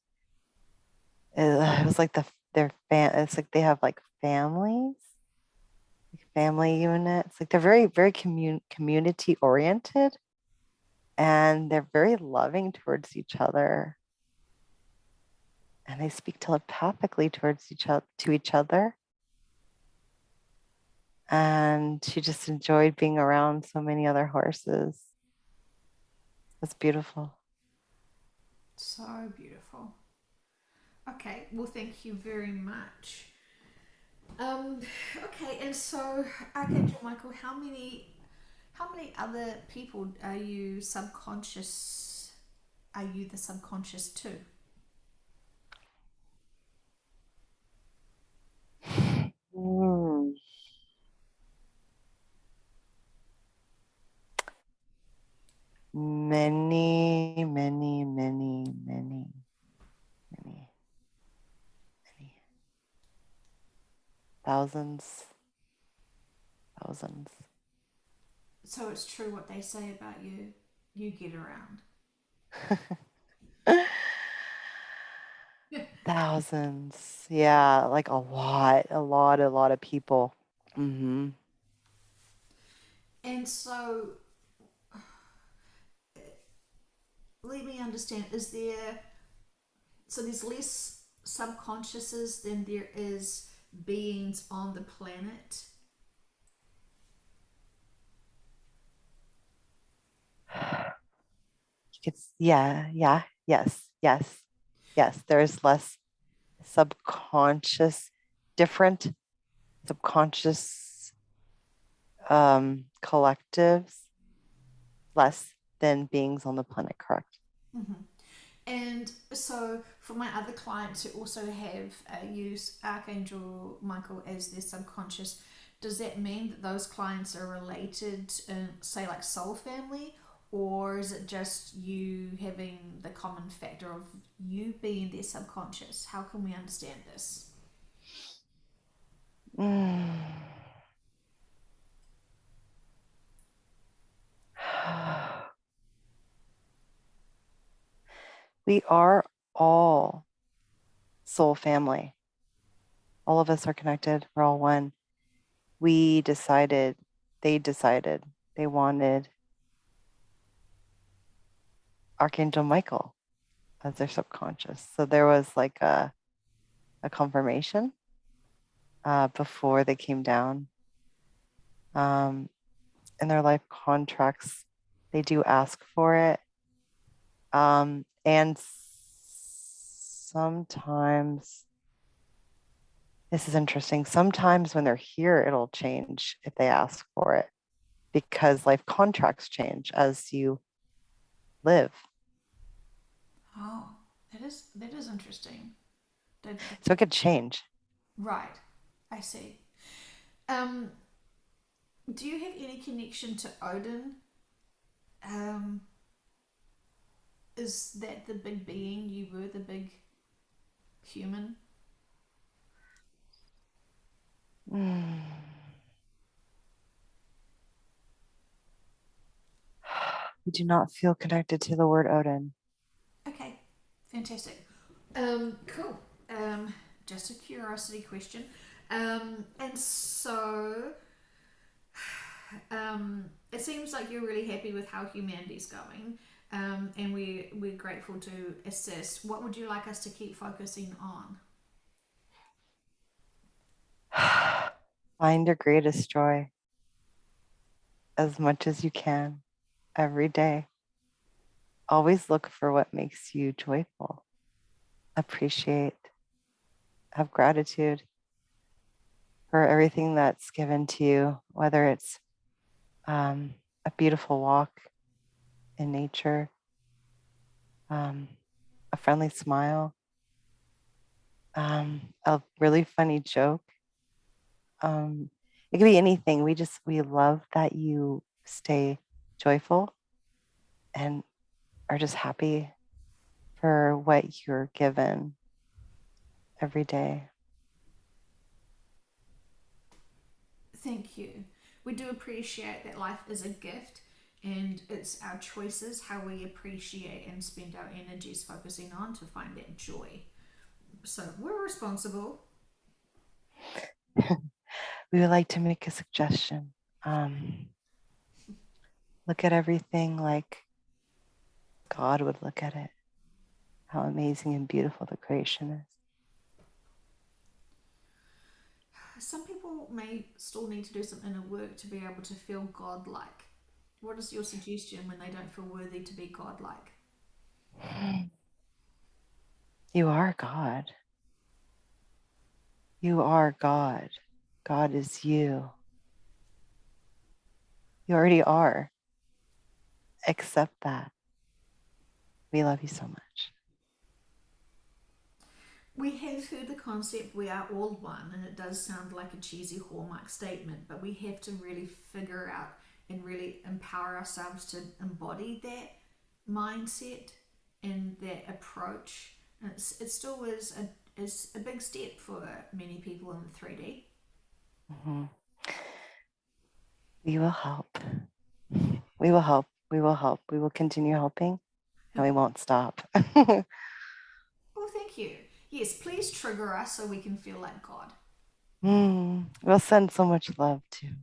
it was like it's like they have like families, like family units. Like they're very community oriented, and they're very loving towards each other. And they speak telepathically towards each other. And she just enjoyed being around so many other horses. It's beautiful. So beautiful. Okay, well, thank you very much. Um, okay, and so Archangel Michael, how many other people are you subconscious? Are you the subconscious to? Mm. Many, many, many, many, many, many thousands, thousands. So it's true what they say about you. You get around. Thousands. Yeah, like a lot of people. Mm-hmm. And so, let me understand. Is there so there's less subconsciouses than there is beings on the planet? Yes. There's less subconscious, different subconscious collectives, less than beings on the planet, correct? Mm-hmm. And so, for my other clients who also have used Archangel Michael as their subconscious, does that mean that those clients are related, say, like soul family, or is it just you having the common factor of you being their subconscious? How can we understand this? Mm. We are all soul family. All of us are connected. We're all one. We decided, they wanted Archangel Michael as their subconscious. So there was like a confirmation before they came down. In their life contracts, they do ask for it. And sometimes, this is interesting, sometimes when they're here, it'll change if they ask for it because life contracts change as you live. Oh, that is interesting. So it could change. Right, I see. Um, do you have any connection to Odin? Um, is that the big being? You were the big human? Mm. We do not feel connected to the word Odin. Okay, fantastic. Cool. Just a curiosity question. And so, it seems like you're really happy with how humanity's going, and we're grateful to assist. What would you like us to keep focusing on? Find your greatest joy as much as you can every day. Always look for what makes you joyful. Appreciate, have gratitude for everything that's given to you, whether it's a beautiful walk in nature, a friendly smile, a really funny joke. It could be anything. We love that you stay joyful and are just happy for what you're given every day. Thank you. We do appreciate that life is a gift, and it's our choices how we appreciate and spend our energies focusing on to find that joy. So we're responsible. We would like to make a suggestion. Look at everything like God would look at it, how amazing and beautiful the creation is. Some people may still need to do some inner work to be able to feel godlike. What is your suggestion when they don't feel worthy to be godlike? You are God. You are God. God is you. You already are. Accept that. We love you so much. We have heard the concept we are all one, and it does sound like a cheesy hallmark statement, but we have to really figure out and really empower ourselves to embody that mindset and that approach. And it still is a big step for many people in the 3D. Mm-hmm. We will help. We will help. We will help. We will continue helping and we won't stop. Well, thank you. Yes, please trigger us so we can feel like God. We'll send so much love too.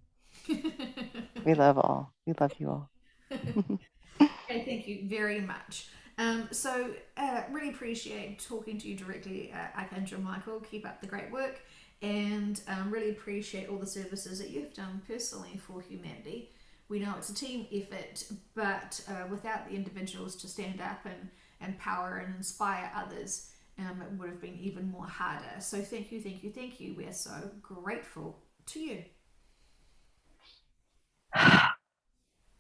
We love all. We love you all. Okay, thank you very much. Really appreciate talking to you directly, Archangel Michael. Keep up the great work, and really appreciate all the services that you've done personally for humanity. We know it's a team effort, but without the individuals to stand up and empower and inspire others, it would have been even more harder. So thank you, thank you, thank you. We're so grateful to you.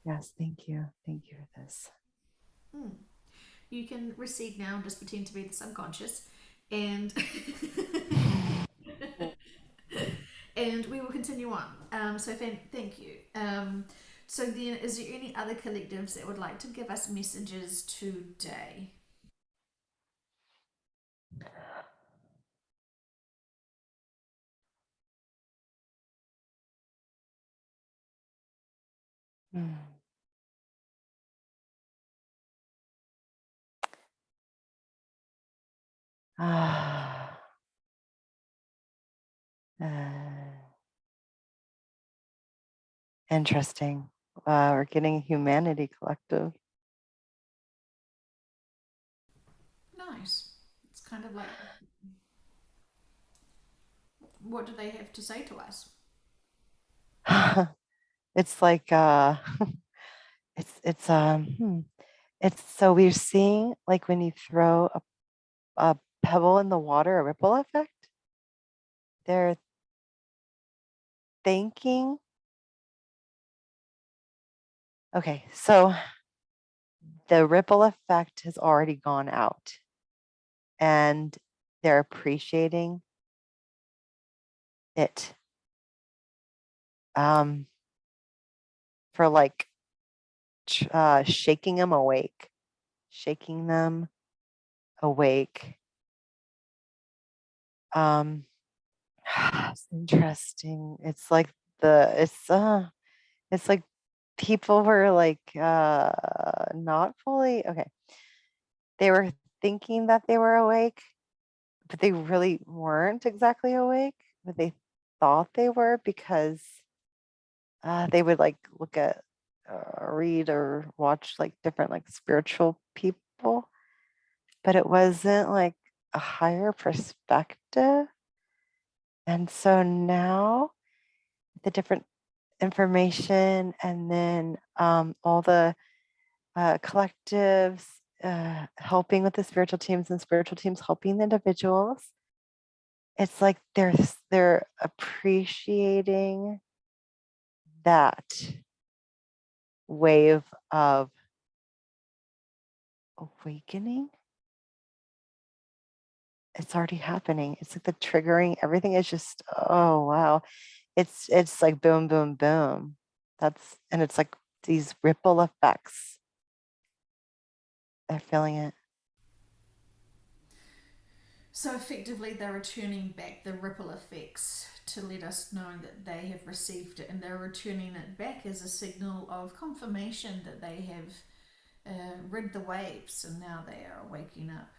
Yes, thank you. Thank you for this. Hmm. You can recede now and just pretend to be the subconscious, and and we will continue on. Thank you. So then, is there any other collectives that would like to give us messages today? Mm. Ah, interesting. We're getting humanity collective. Nice. It's kind of like, what do they have to say to us? It's like it's it's so we're seeing like when you throw a pebble in the water, a ripple effect. They're thinking, okay, so the ripple effect has already gone out and they're appreciating it for like shaking them awake, shaking them awake. It's interesting. It's like people were like not fully okay. They were thinking that they were awake, but they really weren't exactly awake, but they thought they were because they would like look at read or watch like different like spiritual people, but it wasn't like a higher perspective. And so now the different information and then all the collectives helping with the spiritual teams and spiritual teams helping the individuals. It's like they're appreciating that wave of awakening. It's already happening. It's like the triggering, everything is just, oh wow. It's like boom, boom, boom. And it's like these ripple effects. They're feeling it. So effectively, they're returning back the ripple effects to let us know that they have received it, and they're returning it back as a signal of confirmation that they have rid the waves and now they are waking up.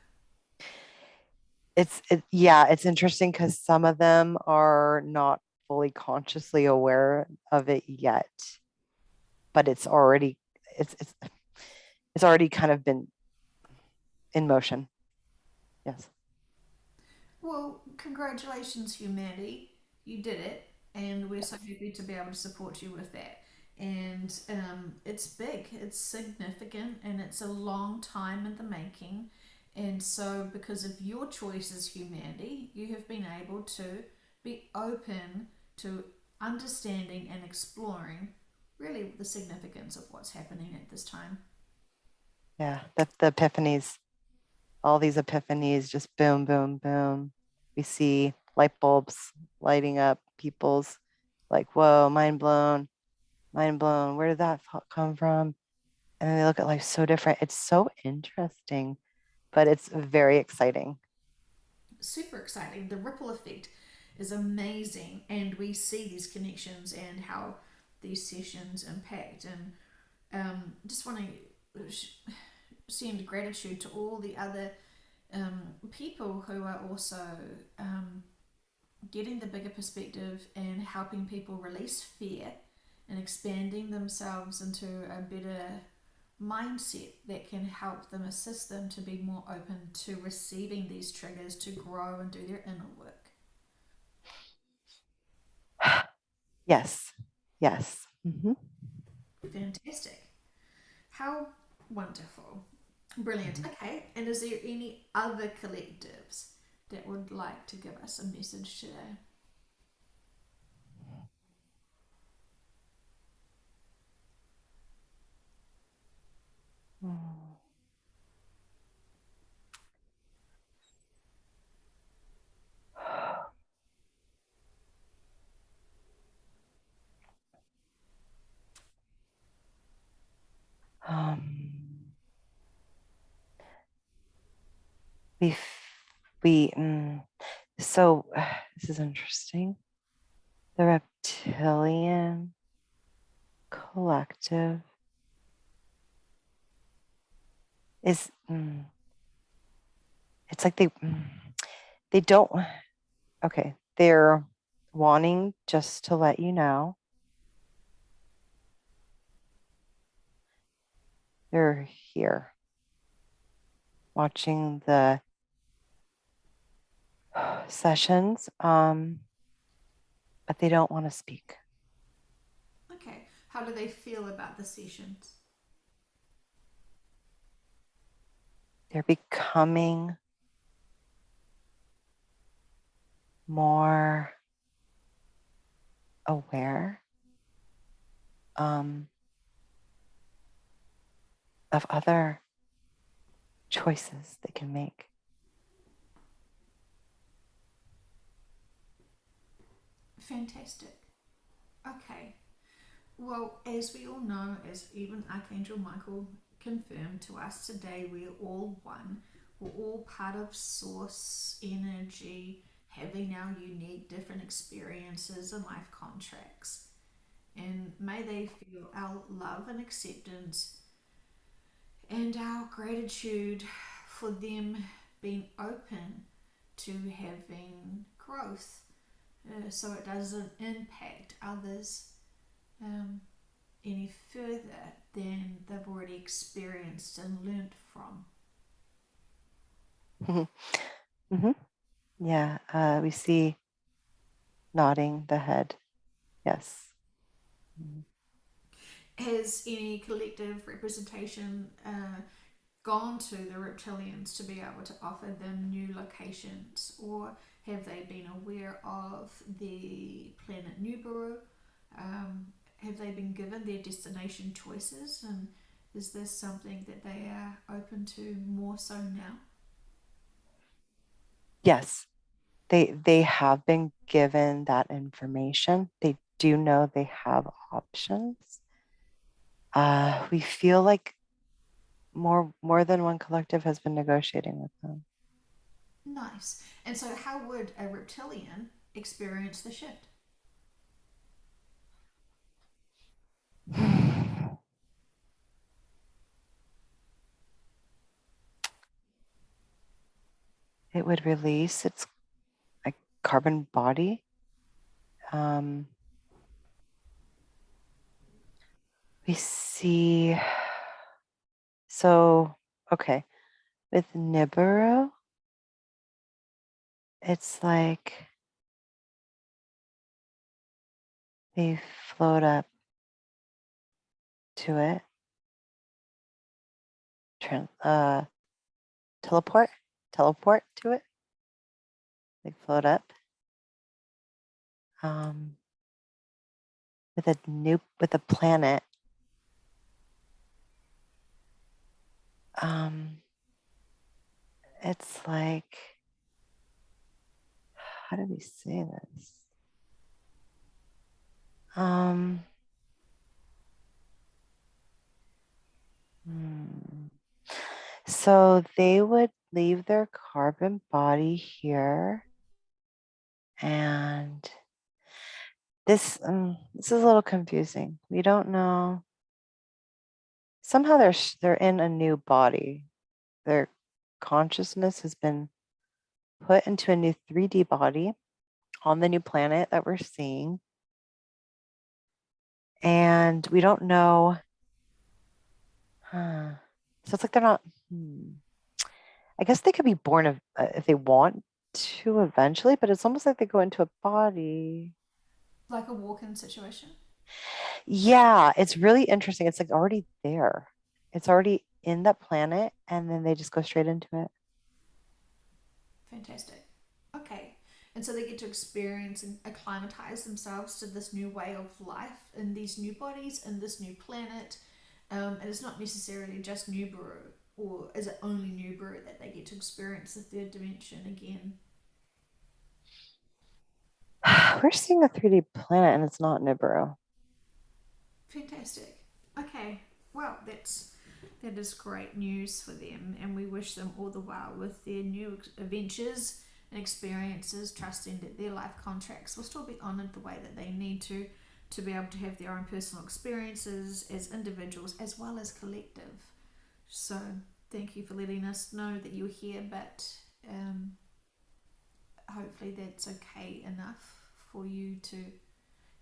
Yeah, it's interesting because some of them are not fully consciously aware of it yet, but it's it's already kind of been in motion. Yes. Well, congratulations, humanity. You did it, and we're so happy to be able to support you with that. And it's big, it's significant, and it's a long time in the making. And so, because of your choices, humanity, you have been able to be open to understanding and exploring really the significance of what's happening at this time. Yeah. The epiphanies, all these epiphanies, just boom, boom, boom. We see light bulbs lighting up, people's like, whoa, mind blown, mind blown. Where did that come from? And then they look at life so different. It's so interesting, but it's very exciting. Super exciting. The ripple effect is amazing, and we see these connections and how these sessions impact. And just want to send gratitude to all the other people who are also getting the bigger perspective and helping people release fear and expanding themselves into a better mindset that can help them, assist them to be more open to receiving these triggers to grow and do their inner work. Yes. Yes. Fantastic. How wonderful. Brilliant. Okay, and is there any other collectives that would like to give us a message today? Um, we we so this is interesting. The reptilian collective is it's like they don't okay, they're wanting just to let you know they're here. watching the sessions, but they don't want to speak. Okay. How do they feel about the sessions? They're becoming more aware um, of other choices they can make. Fantastic. Okay. Well, as we all know, as even Archangel Michael confirmed to us today, we are all one. We're all part of source energy, having our unique, different experiences and life contracts. And may they feel our love and acceptance and our gratitude for them being open to having growth, so it doesn't impact others um, any further than they've already experienced and learnt from. Mm-hmm. Yeah, we see nodding the head. Yes. Has any collective representation gone to the reptilians to be able to offer them new locations, or have they been aware of the planet Nibiru? Have they been given their destination choices, and is this something that they are open to more so now? Yes, they have been given that information. They do know they have options. We feel like more than one collective has been negotiating with them. Nice. And so, how would a reptilian experience the shift? It would release its like carbon body. Um, we see. So okay, with Nibiru, it's like they float up to it, teleport, teleport to it. They float up um, with a planet. Um, it's like, how do we say this? Um, hmm. So they would leave their carbon body here, and this is a little confusing. We don't know. Somehow they're in a new body. Their consciousness has been put into a new 3D body on the new planet that we're seeing, and we don't know. Huh. So it's like they're not. I guess they could be born if they want to eventually, but it's almost like they go into a body. Like a walk in situation? Yeah, it's really interesting. It's like already there. It's already in that planet, and then they just go straight into it. Fantastic. Okay. And so they get to experience and acclimatize themselves to this new way of life in these new bodies, in this new planet. And it's not necessarily just Nibiru, or is it only Nibiru that they get to experience the third dimension again? We're seeing a 3D planet, and it's not Nibiru. Fantastic. Okay. Well, that is great news for them, and we wish them all the well with their new adventures and experiences, trusting that their life contracts will still be honoured the way that they need to be able to have their own personal experiences as individuals as well as collective. So, thank you for letting us know that you're here, but um, hopefully that's okay enough for you to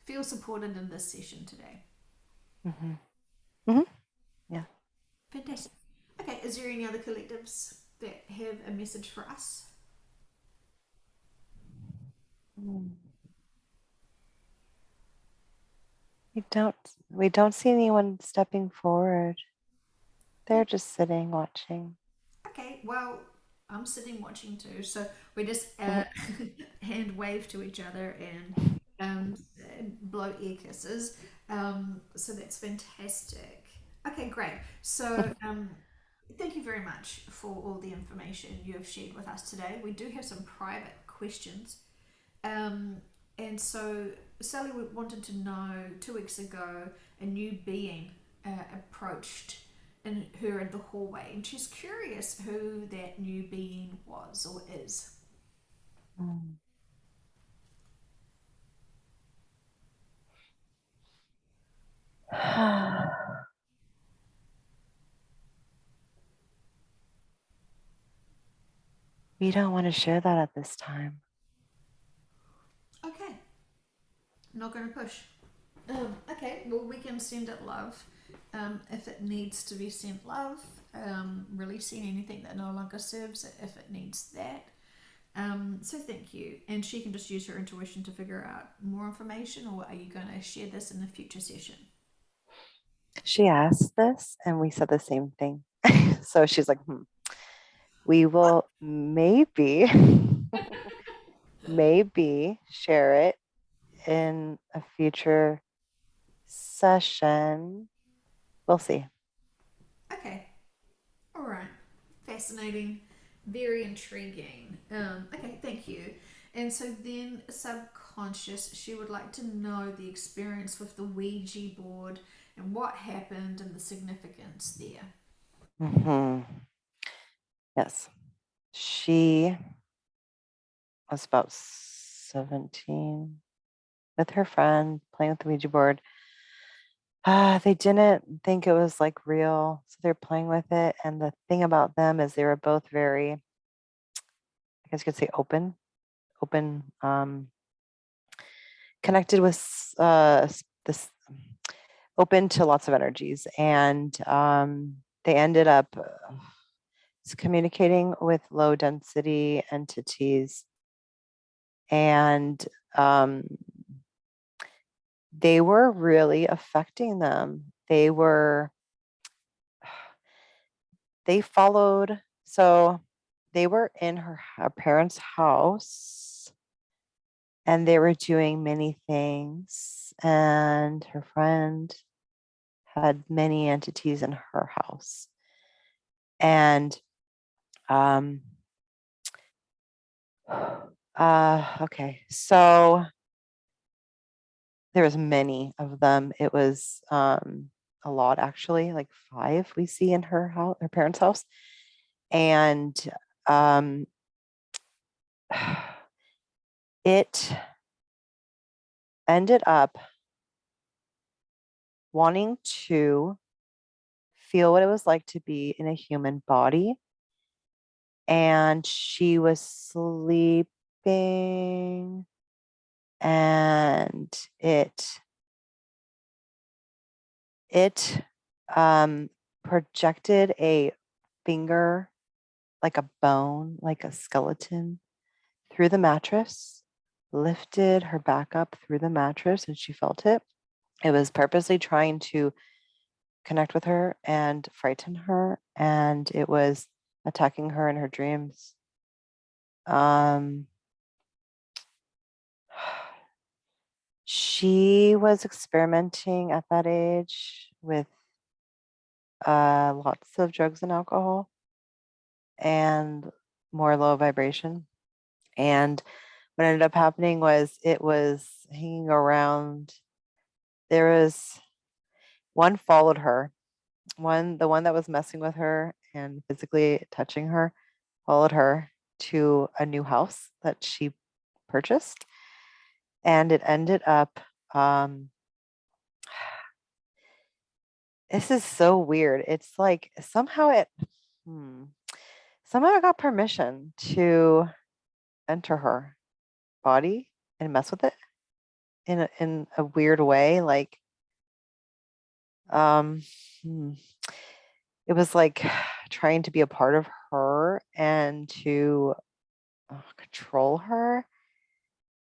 feel supported in this session today. Hmm. Hmm. Yeah. Fantastic. Okay, is there any other collectives that have a message for us? We don't see anyone stepping forward. They're Okay. just sitting watching. Okay, well, I'm sitting watching too, so we just hand wave to each other and blow ear kisses. So that's fantastic. Okay, great. So thank you very much for all the information you have shared with us today. We do have some private questions. Um, and so Sally wanted to know 2 weeks ago a new being approached her in the hallway, and she's curious who that new being was or is. Mm. We don't want to share that at this time. Okay, not going to push. Okay, well, we can send it love if it needs to be sent love, releasing anything that no longer serves it if it needs that. So thank you. And she can just use her intuition to figure out more information, or are you going to share this in a future session? She asked this, and we said the same thing. So she's like, we will maybe, maybe share it in a future session. We'll see. Okay, all right. Fascinating, very intriguing. Okay, thank you. And so then, subconscious, she would like to know the experience with the Ouija board and what happened and the significance there. Yes. She was about 17 with her friend playing with the Ouija board. They didn't think it was like real, so they're playing with it. And the thing about them is they were both very, I guess you could say, open, connected with this, open to lots of energies, and they ended up communicating with low density entities, and they were really affecting them. They followed, so they were in her parents' house and they were doing many things, and her friend had many entities in her house. And okay, so there was many of them. It was a lot, actually, like 5 we see in her house, her parents' house. And it ended up wanting to feel what it was like to be in a human body. And she was sleeping, and it projected a finger, like a bone, like a skeleton, through the mattress, lifted her back up through the mattress, and she felt it. It was purposely trying to connect with her and frighten her, and it was attacking her in her dreams. She was experimenting at that age with lots of drugs and alcohol and more low vibration. And what ended up happening was it was hanging around. There was one followed her. The one that was messing with her and physically touching her followed her to a new house that she purchased. And it ended up, this is so weird. It's like somehow it got permission to enter her body and mess with it in a weird way. Like, it was like trying to be a part of her and to control her.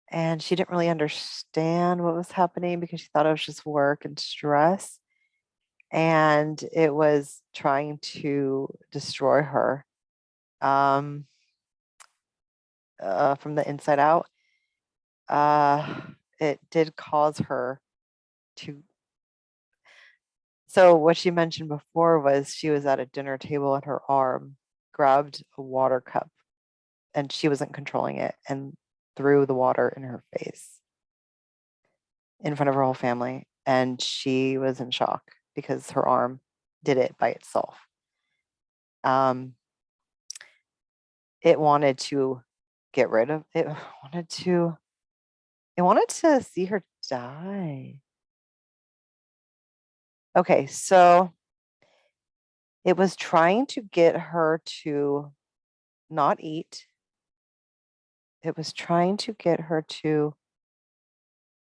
And she didn't really understand what was happening because she thought it was just work and stress. And it was trying to destroy her from the inside out. It did cause her to. So what she mentioned before was she was at a dinner table and her arm grabbed a water cup and she wasn't controlling it and threw the water in her face in front of her whole family. And she was in shock because her arm did it by itself. It wanted to get rid of it. It wanted to see her die. Okay, so it was trying to get her to not eat. It was trying to get her to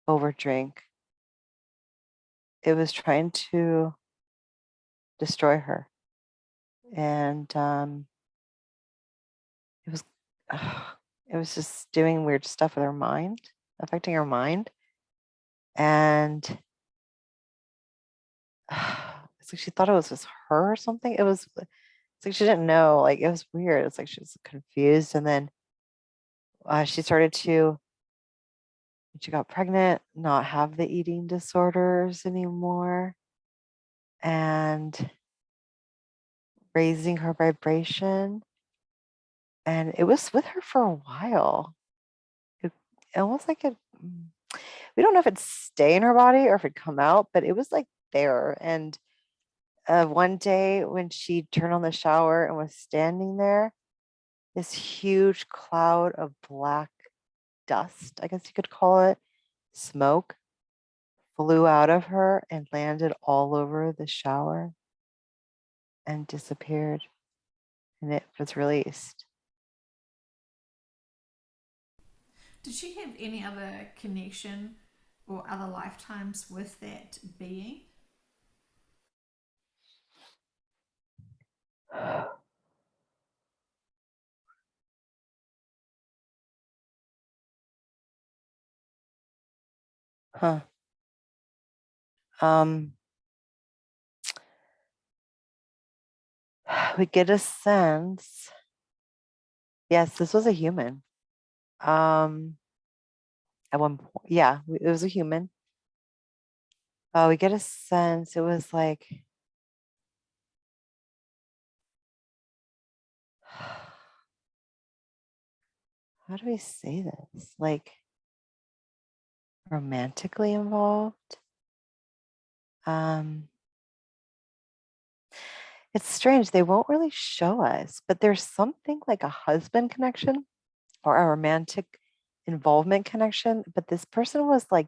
overdrink. It was trying to destroy her. And it was just doing weird stuff with her mind, affecting her mind. And it's like she thought it was just her or something. It's like she didn't know. Like it was weird. It's like she was confused. And then she started to, when she got pregnant, not have the eating disorders anymore. And raising her vibration. And it was with her for a while. It almost like we don't know if it'd stay in her body or if it'd come out, but it was like there. And one day when she turned on the shower and was standing there, this huge cloud of black dust, I guess you could call it, smoke, flew out of her and landed all over the shower and disappeared. And it was released. Did she have any other connection or other lifetimes with that being? Huh. Um, we get a sense. Yes, this was a human. At one point, yeah, it was a human. We get a sense it was like how do we say this? Like romantically involved. It's strange. They won't really show us, but there's something like a husband connection or a romantic involvement connection. But this person was like,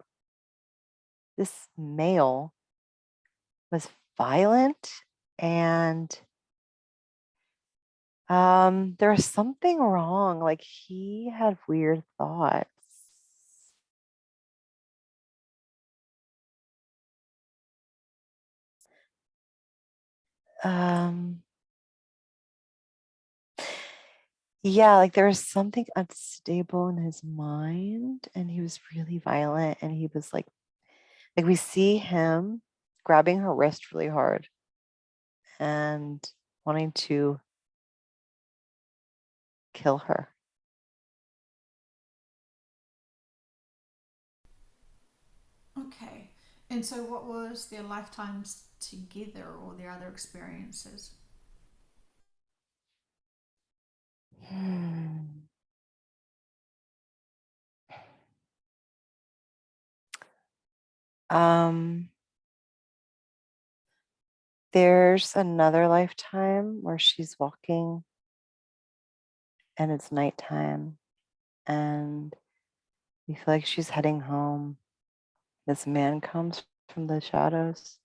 this male was violent and there was something wrong. Like he had weird thoughts. Um, yeah, like there was something unstable in his mind, and he was really violent, and he was like we see him grabbing her wrist really hard and wanting to kill her. Okay. And so, what was their lifetimes together or their other experiences? Hmm. Um, there's another lifetime where she's walking and it's nighttime and you feel like she's heading home. This man comes from the shadows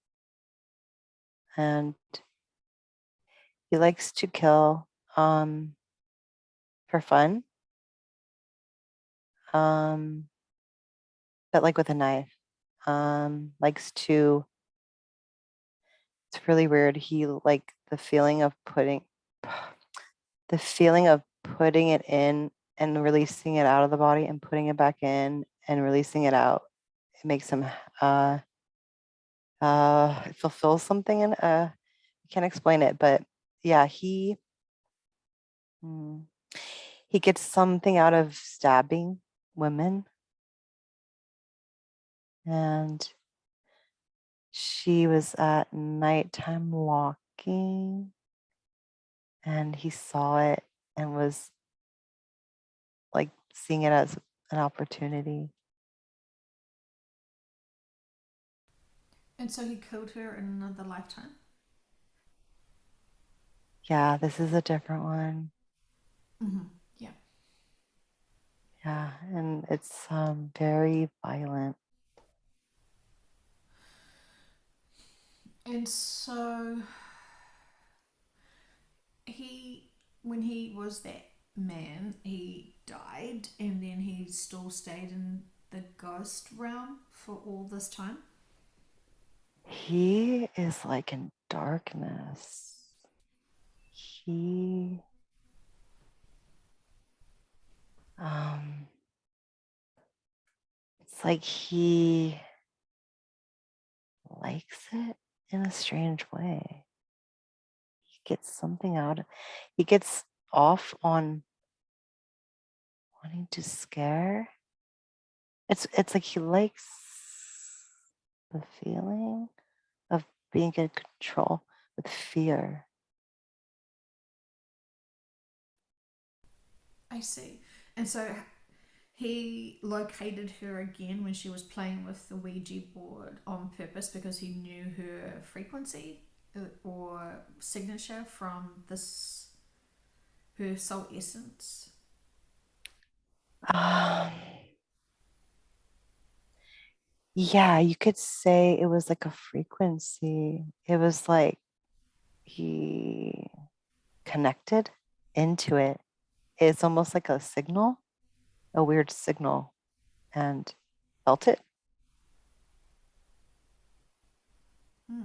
and he likes to kill for fun. But like with a knife. Likes to, it's really weird. He like the feeling of putting the feeling of putting it in and releasing it out of the body and putting it back in and releasing it out, it makes him it fulfills something. And I can't explain it, but yeah, he gets something out of stabbing women. And she was at nighttime walking and he saw it and was like seeing it as an opportunity. And so he killed her in another lifetime? Yeah, this is a different one. Mm-hmm. Yeah. Yeah, and it's very violent. And so he, when he was that man, he died and then he still stayed in the ghost realm for all this time? He is like in darkness. He um it's like he likes it in a strange way. He gets something out. He gets off on wanting to scare. It's like he likes the feeling of being in control with fear. I see. And so he located her again when she was playing with the Ouija board on purpose because he knew her frequency or signature from this, her soul essence. Um, yeah, you could say it was like a frequency. It was like he connected into it. It's almost like a signal, a weird signal, and felt it. Hmm.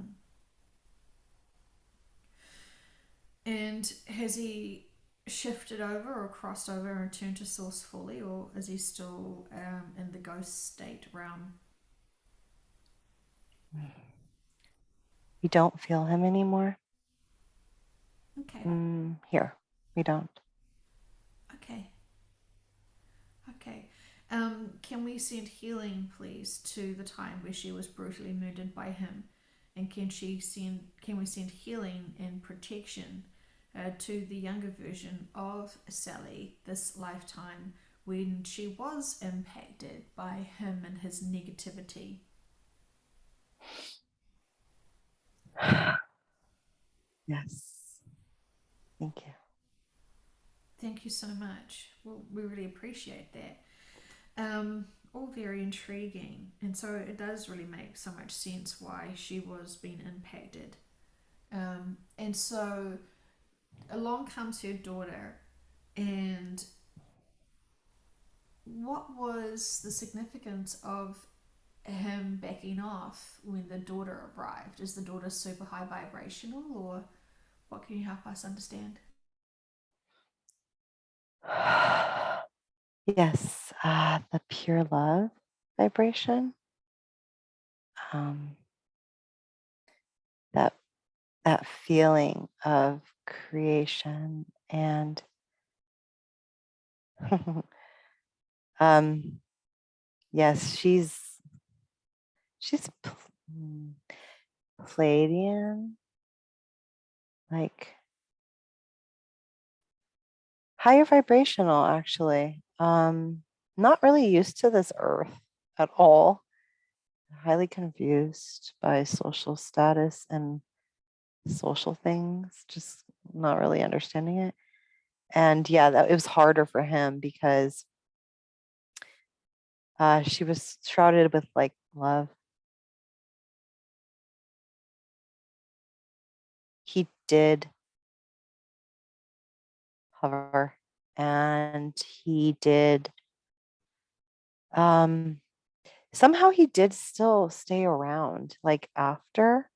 And has he shifted over or crossed over and returned to source fully, or is he still in the ghost state realm? We don't feel him anymore. Okay, Here, we don't. okay, okay. Can we send healing, please, to the time where she was brutally murdered by him? And can we send healing and protection to the younger version of Sally this lifetime when she was impacted by him and his negativity? Yes. Thank you. Thank you so much. Well, we really appreciate that. All very intriguing, and so it does really make so much sense why she was being impacted. And so along comes her daughter, and what was the significance of him backing off when the daughter arrived? Is the daughter super high vibrational, or what can you help us understand? Yes, the pure love vibration. Um, that that feeling of creation and um, yes, she's Palladian, like higher vibrational actually. Not really used to this earth at all. Highly confused by social status and social things, just not really understanding it. And yeah, it was harder for him because she was shrouded with like love. He did hover and he did um somehow he did still stay around like after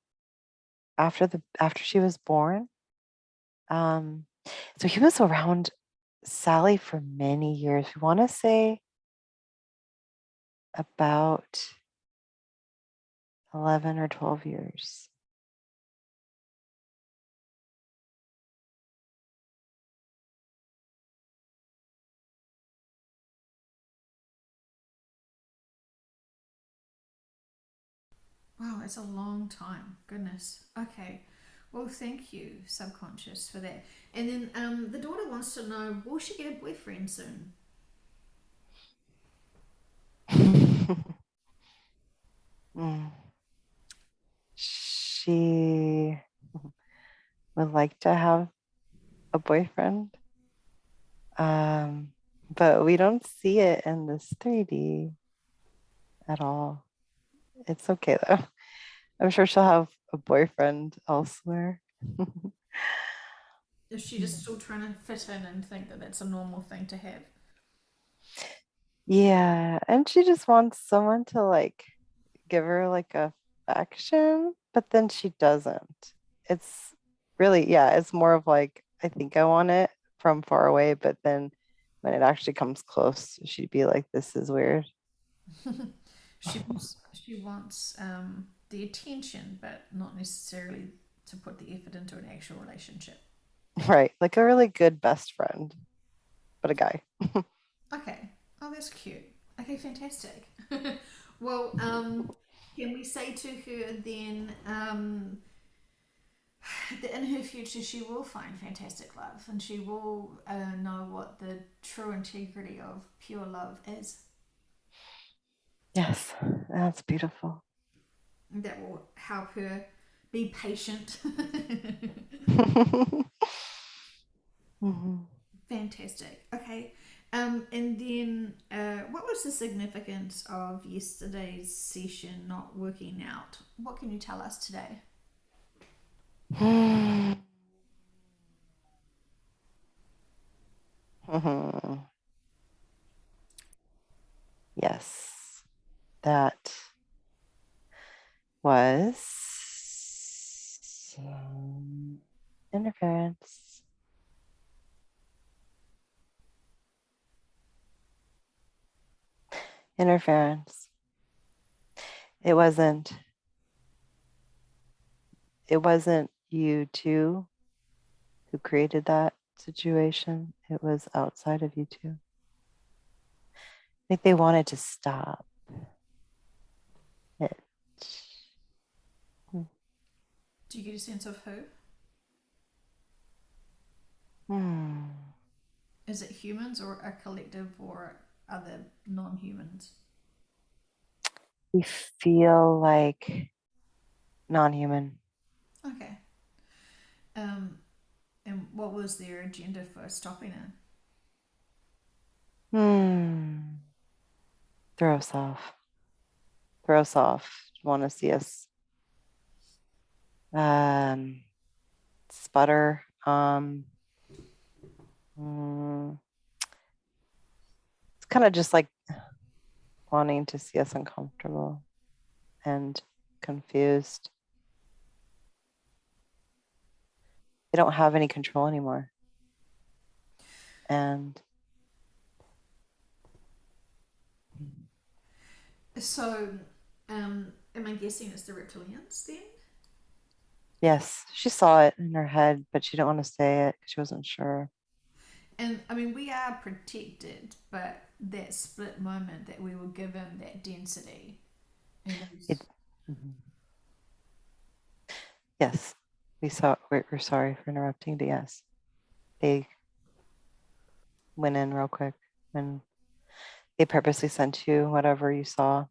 she was born. So he was around Sally for many years. We want to say about 11 or 12 years. Wow, it's a long time. Goodness. Okay. Well, thank you, subconscious, for that. And then the daughter wants to know, will she get a boyfriend soon? Mm. She would like to have a boyfriend, but we don't see it in this 3D at all. It's okay though. I'm sure she'll have a boyfriend elsewhere. Is she just still trying to fit in and think that that's a normal thing to have? Yeah, and she just wants someone to like give her like affection, but then she doesn't. It's really, yeah, it's more of like, I think I want it from far away, but then when it actually comes close, she'd be like, this is weird. She wants the attention, but not necessarily to put the effort into an actual relationship. Right. Like a really good best friend, but a guy. Okay. Oh, that's cute. Okay, fantastic. Well, can we say to her then that in her future she will find fantastic love and she will know what the true integrity of pure love is? Yes, that's beautiful. That will help her be patient. Mhm. Fantastic. Okay. And then what was the significance of yesterday's session not working out? What can you tell us today? Mhm. Yes, that was interference. Interference. It wasn't it wasn't you two who created that situation. It was outside of you two. I think they wanted to stop it. Do you get a sense of who? Hmm. Is it humans or a collective or other non humans? We feel like non-human. Okay. Um, and what was their agenda for stopping it? Hmm. Throw us off. Throw us off. Want to see us um, sputter. Mm, it's kind of just like wanting to see us uncomfortable and confused. They don't have any control anymore. And So, am I guessing it's the reptilians then? yes, she saw it in her head, but she didn't want to say it because she wasn't sure. And I mean, we are protected, but that split moment that we were given that density and It, those. mhm. Yes, we saw. We're sorry for interrupting, but yes, they went in real quick and they purposely sent you whatever you saw.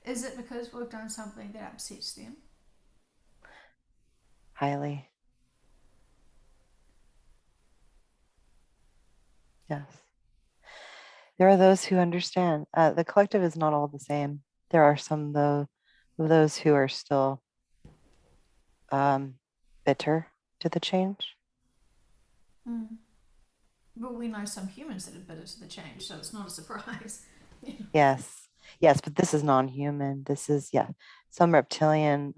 Is it because we've done something that upsets them? Highly, yes. There are those who understand. The collective is not all the same. There are some though of those who are still bitter to the change. Mm. Well, we know some humans that are bitter to the change, so it's not a surprise. Yes, yes, but this is non-human. This is, yeah, some reptilian.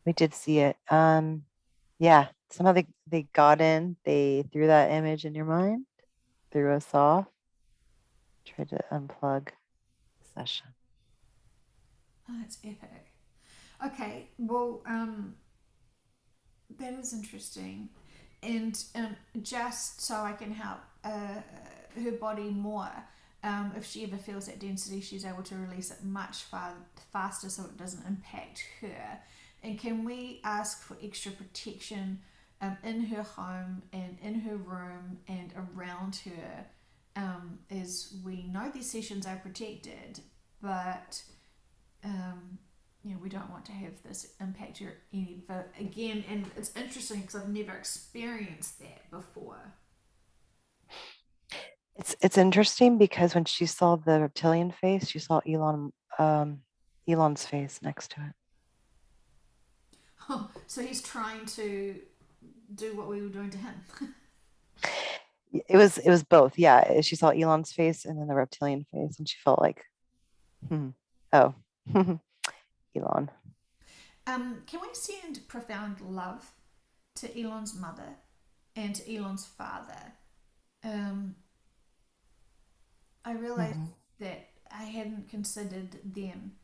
We did see it. Yeah, somehow they got in, they threw that image in your mind, threw us off, tried to unplug the session. Oh, that's epic. Okay, well, that is interesting. And just so I can help her body more, if she ever feels that density, she's able to release it much faster so it doesn't impact her. And can we ask for extra protection in her home and in her room and around her? As we know, these sessions are protected, but um, we don't want to have this impact her any again. And it's interesting because I've never experienced that before. It's interesting because when she saw the reptilian face, she saw Elon's face next to it. Oh, so he's trying to do what we were doing to him. It was both. Yeah, she saw Elon's face and then the reptilian face, and she felt like, oh, Elon. Can we send profound love to Elon's mother and to Elon's father? Um, I realized Mhm. that I hadn't considered them.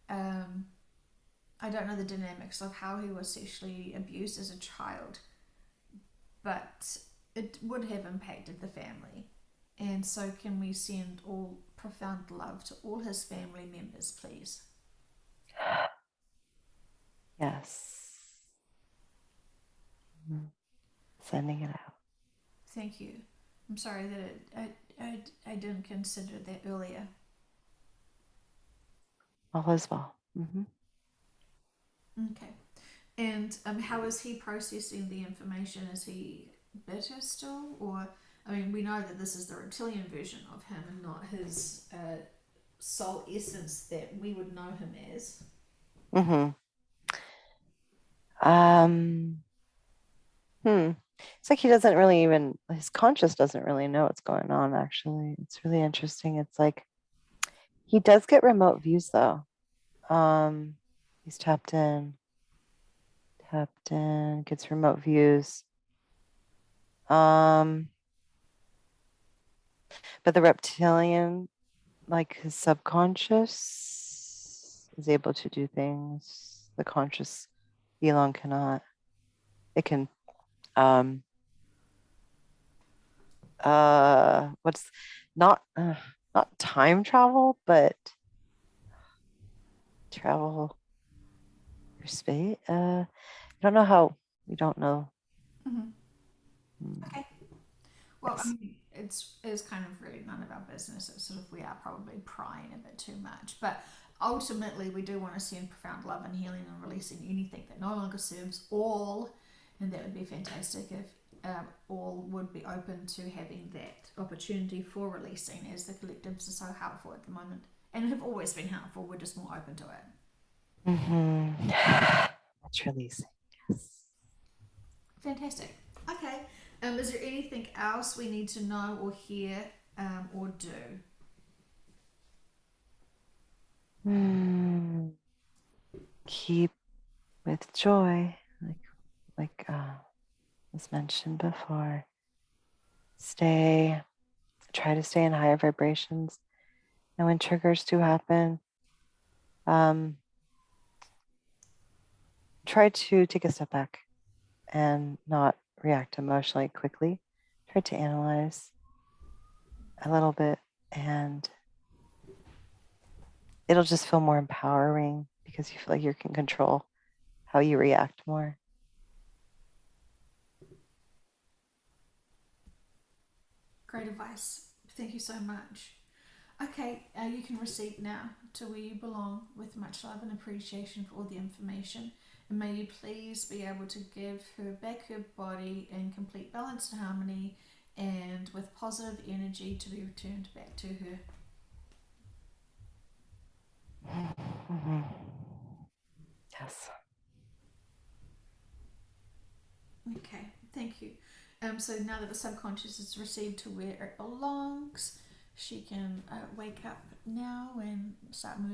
Um, I don't know the dynamics of how he was sexually abused as a child, but it would have impacted the family. And so, can we send all profound love to all his family members, please? Yes. Mhm. Sending it out. Thank you. I'm sorry that I didn't consider that earlier. All is well. Okay. And how is he processing the information? Is he bitter still? Or, I mean, we know that this is the reptilian version of him and not his soul essence that we would know him as. hmm Um, hmm. It's like he doesn't really even, his conscious doesn't really know what's going on, actually. It's really interesting. It's like he does get remote views though. Um, he's tapped in, gets remote views. Um, but the reptilian, like his subconscious, is able to do things the conscious Elon cannot. It can um what's not not time travel, but travel through space. I don't know how. We don't know. Mm-hmm. Hmm, Okay. Well, I yes. mean, it's kind of really none of our business. It's sort of we are probably prying a bit too much, but ultimately we do want to send profound love and healing and releasing anything that no longer serves all, and that would be fantastic if all would be open to having that opportunity for releasing, as the collectives are so helpful at the moment and have always been helpful. We're just more open to it. That's releasing. Yes. Fantastic. Okay. Is there anything else we need to know or hear or do? Hmm. Keep with joy, like was mentioned before. Stay. Try to stay in higher vibrations, and when triggers do happen, um, try to take a step back and not react emotionally quickly. Try to analyze a little bit, and it'll just feel more empowering because you feel like you can control how you react more. Great advice. Thank you so much. Okay, you can receive now to where you belong with much love and appreciation for all the information. And may you please be able to give her back her body in complete balance and harmony and with positive energy to be returned back to her. Mhm. Yes. Okay, thank you. So now that the subconscious is received to where it belongs, she can wake up now and start moving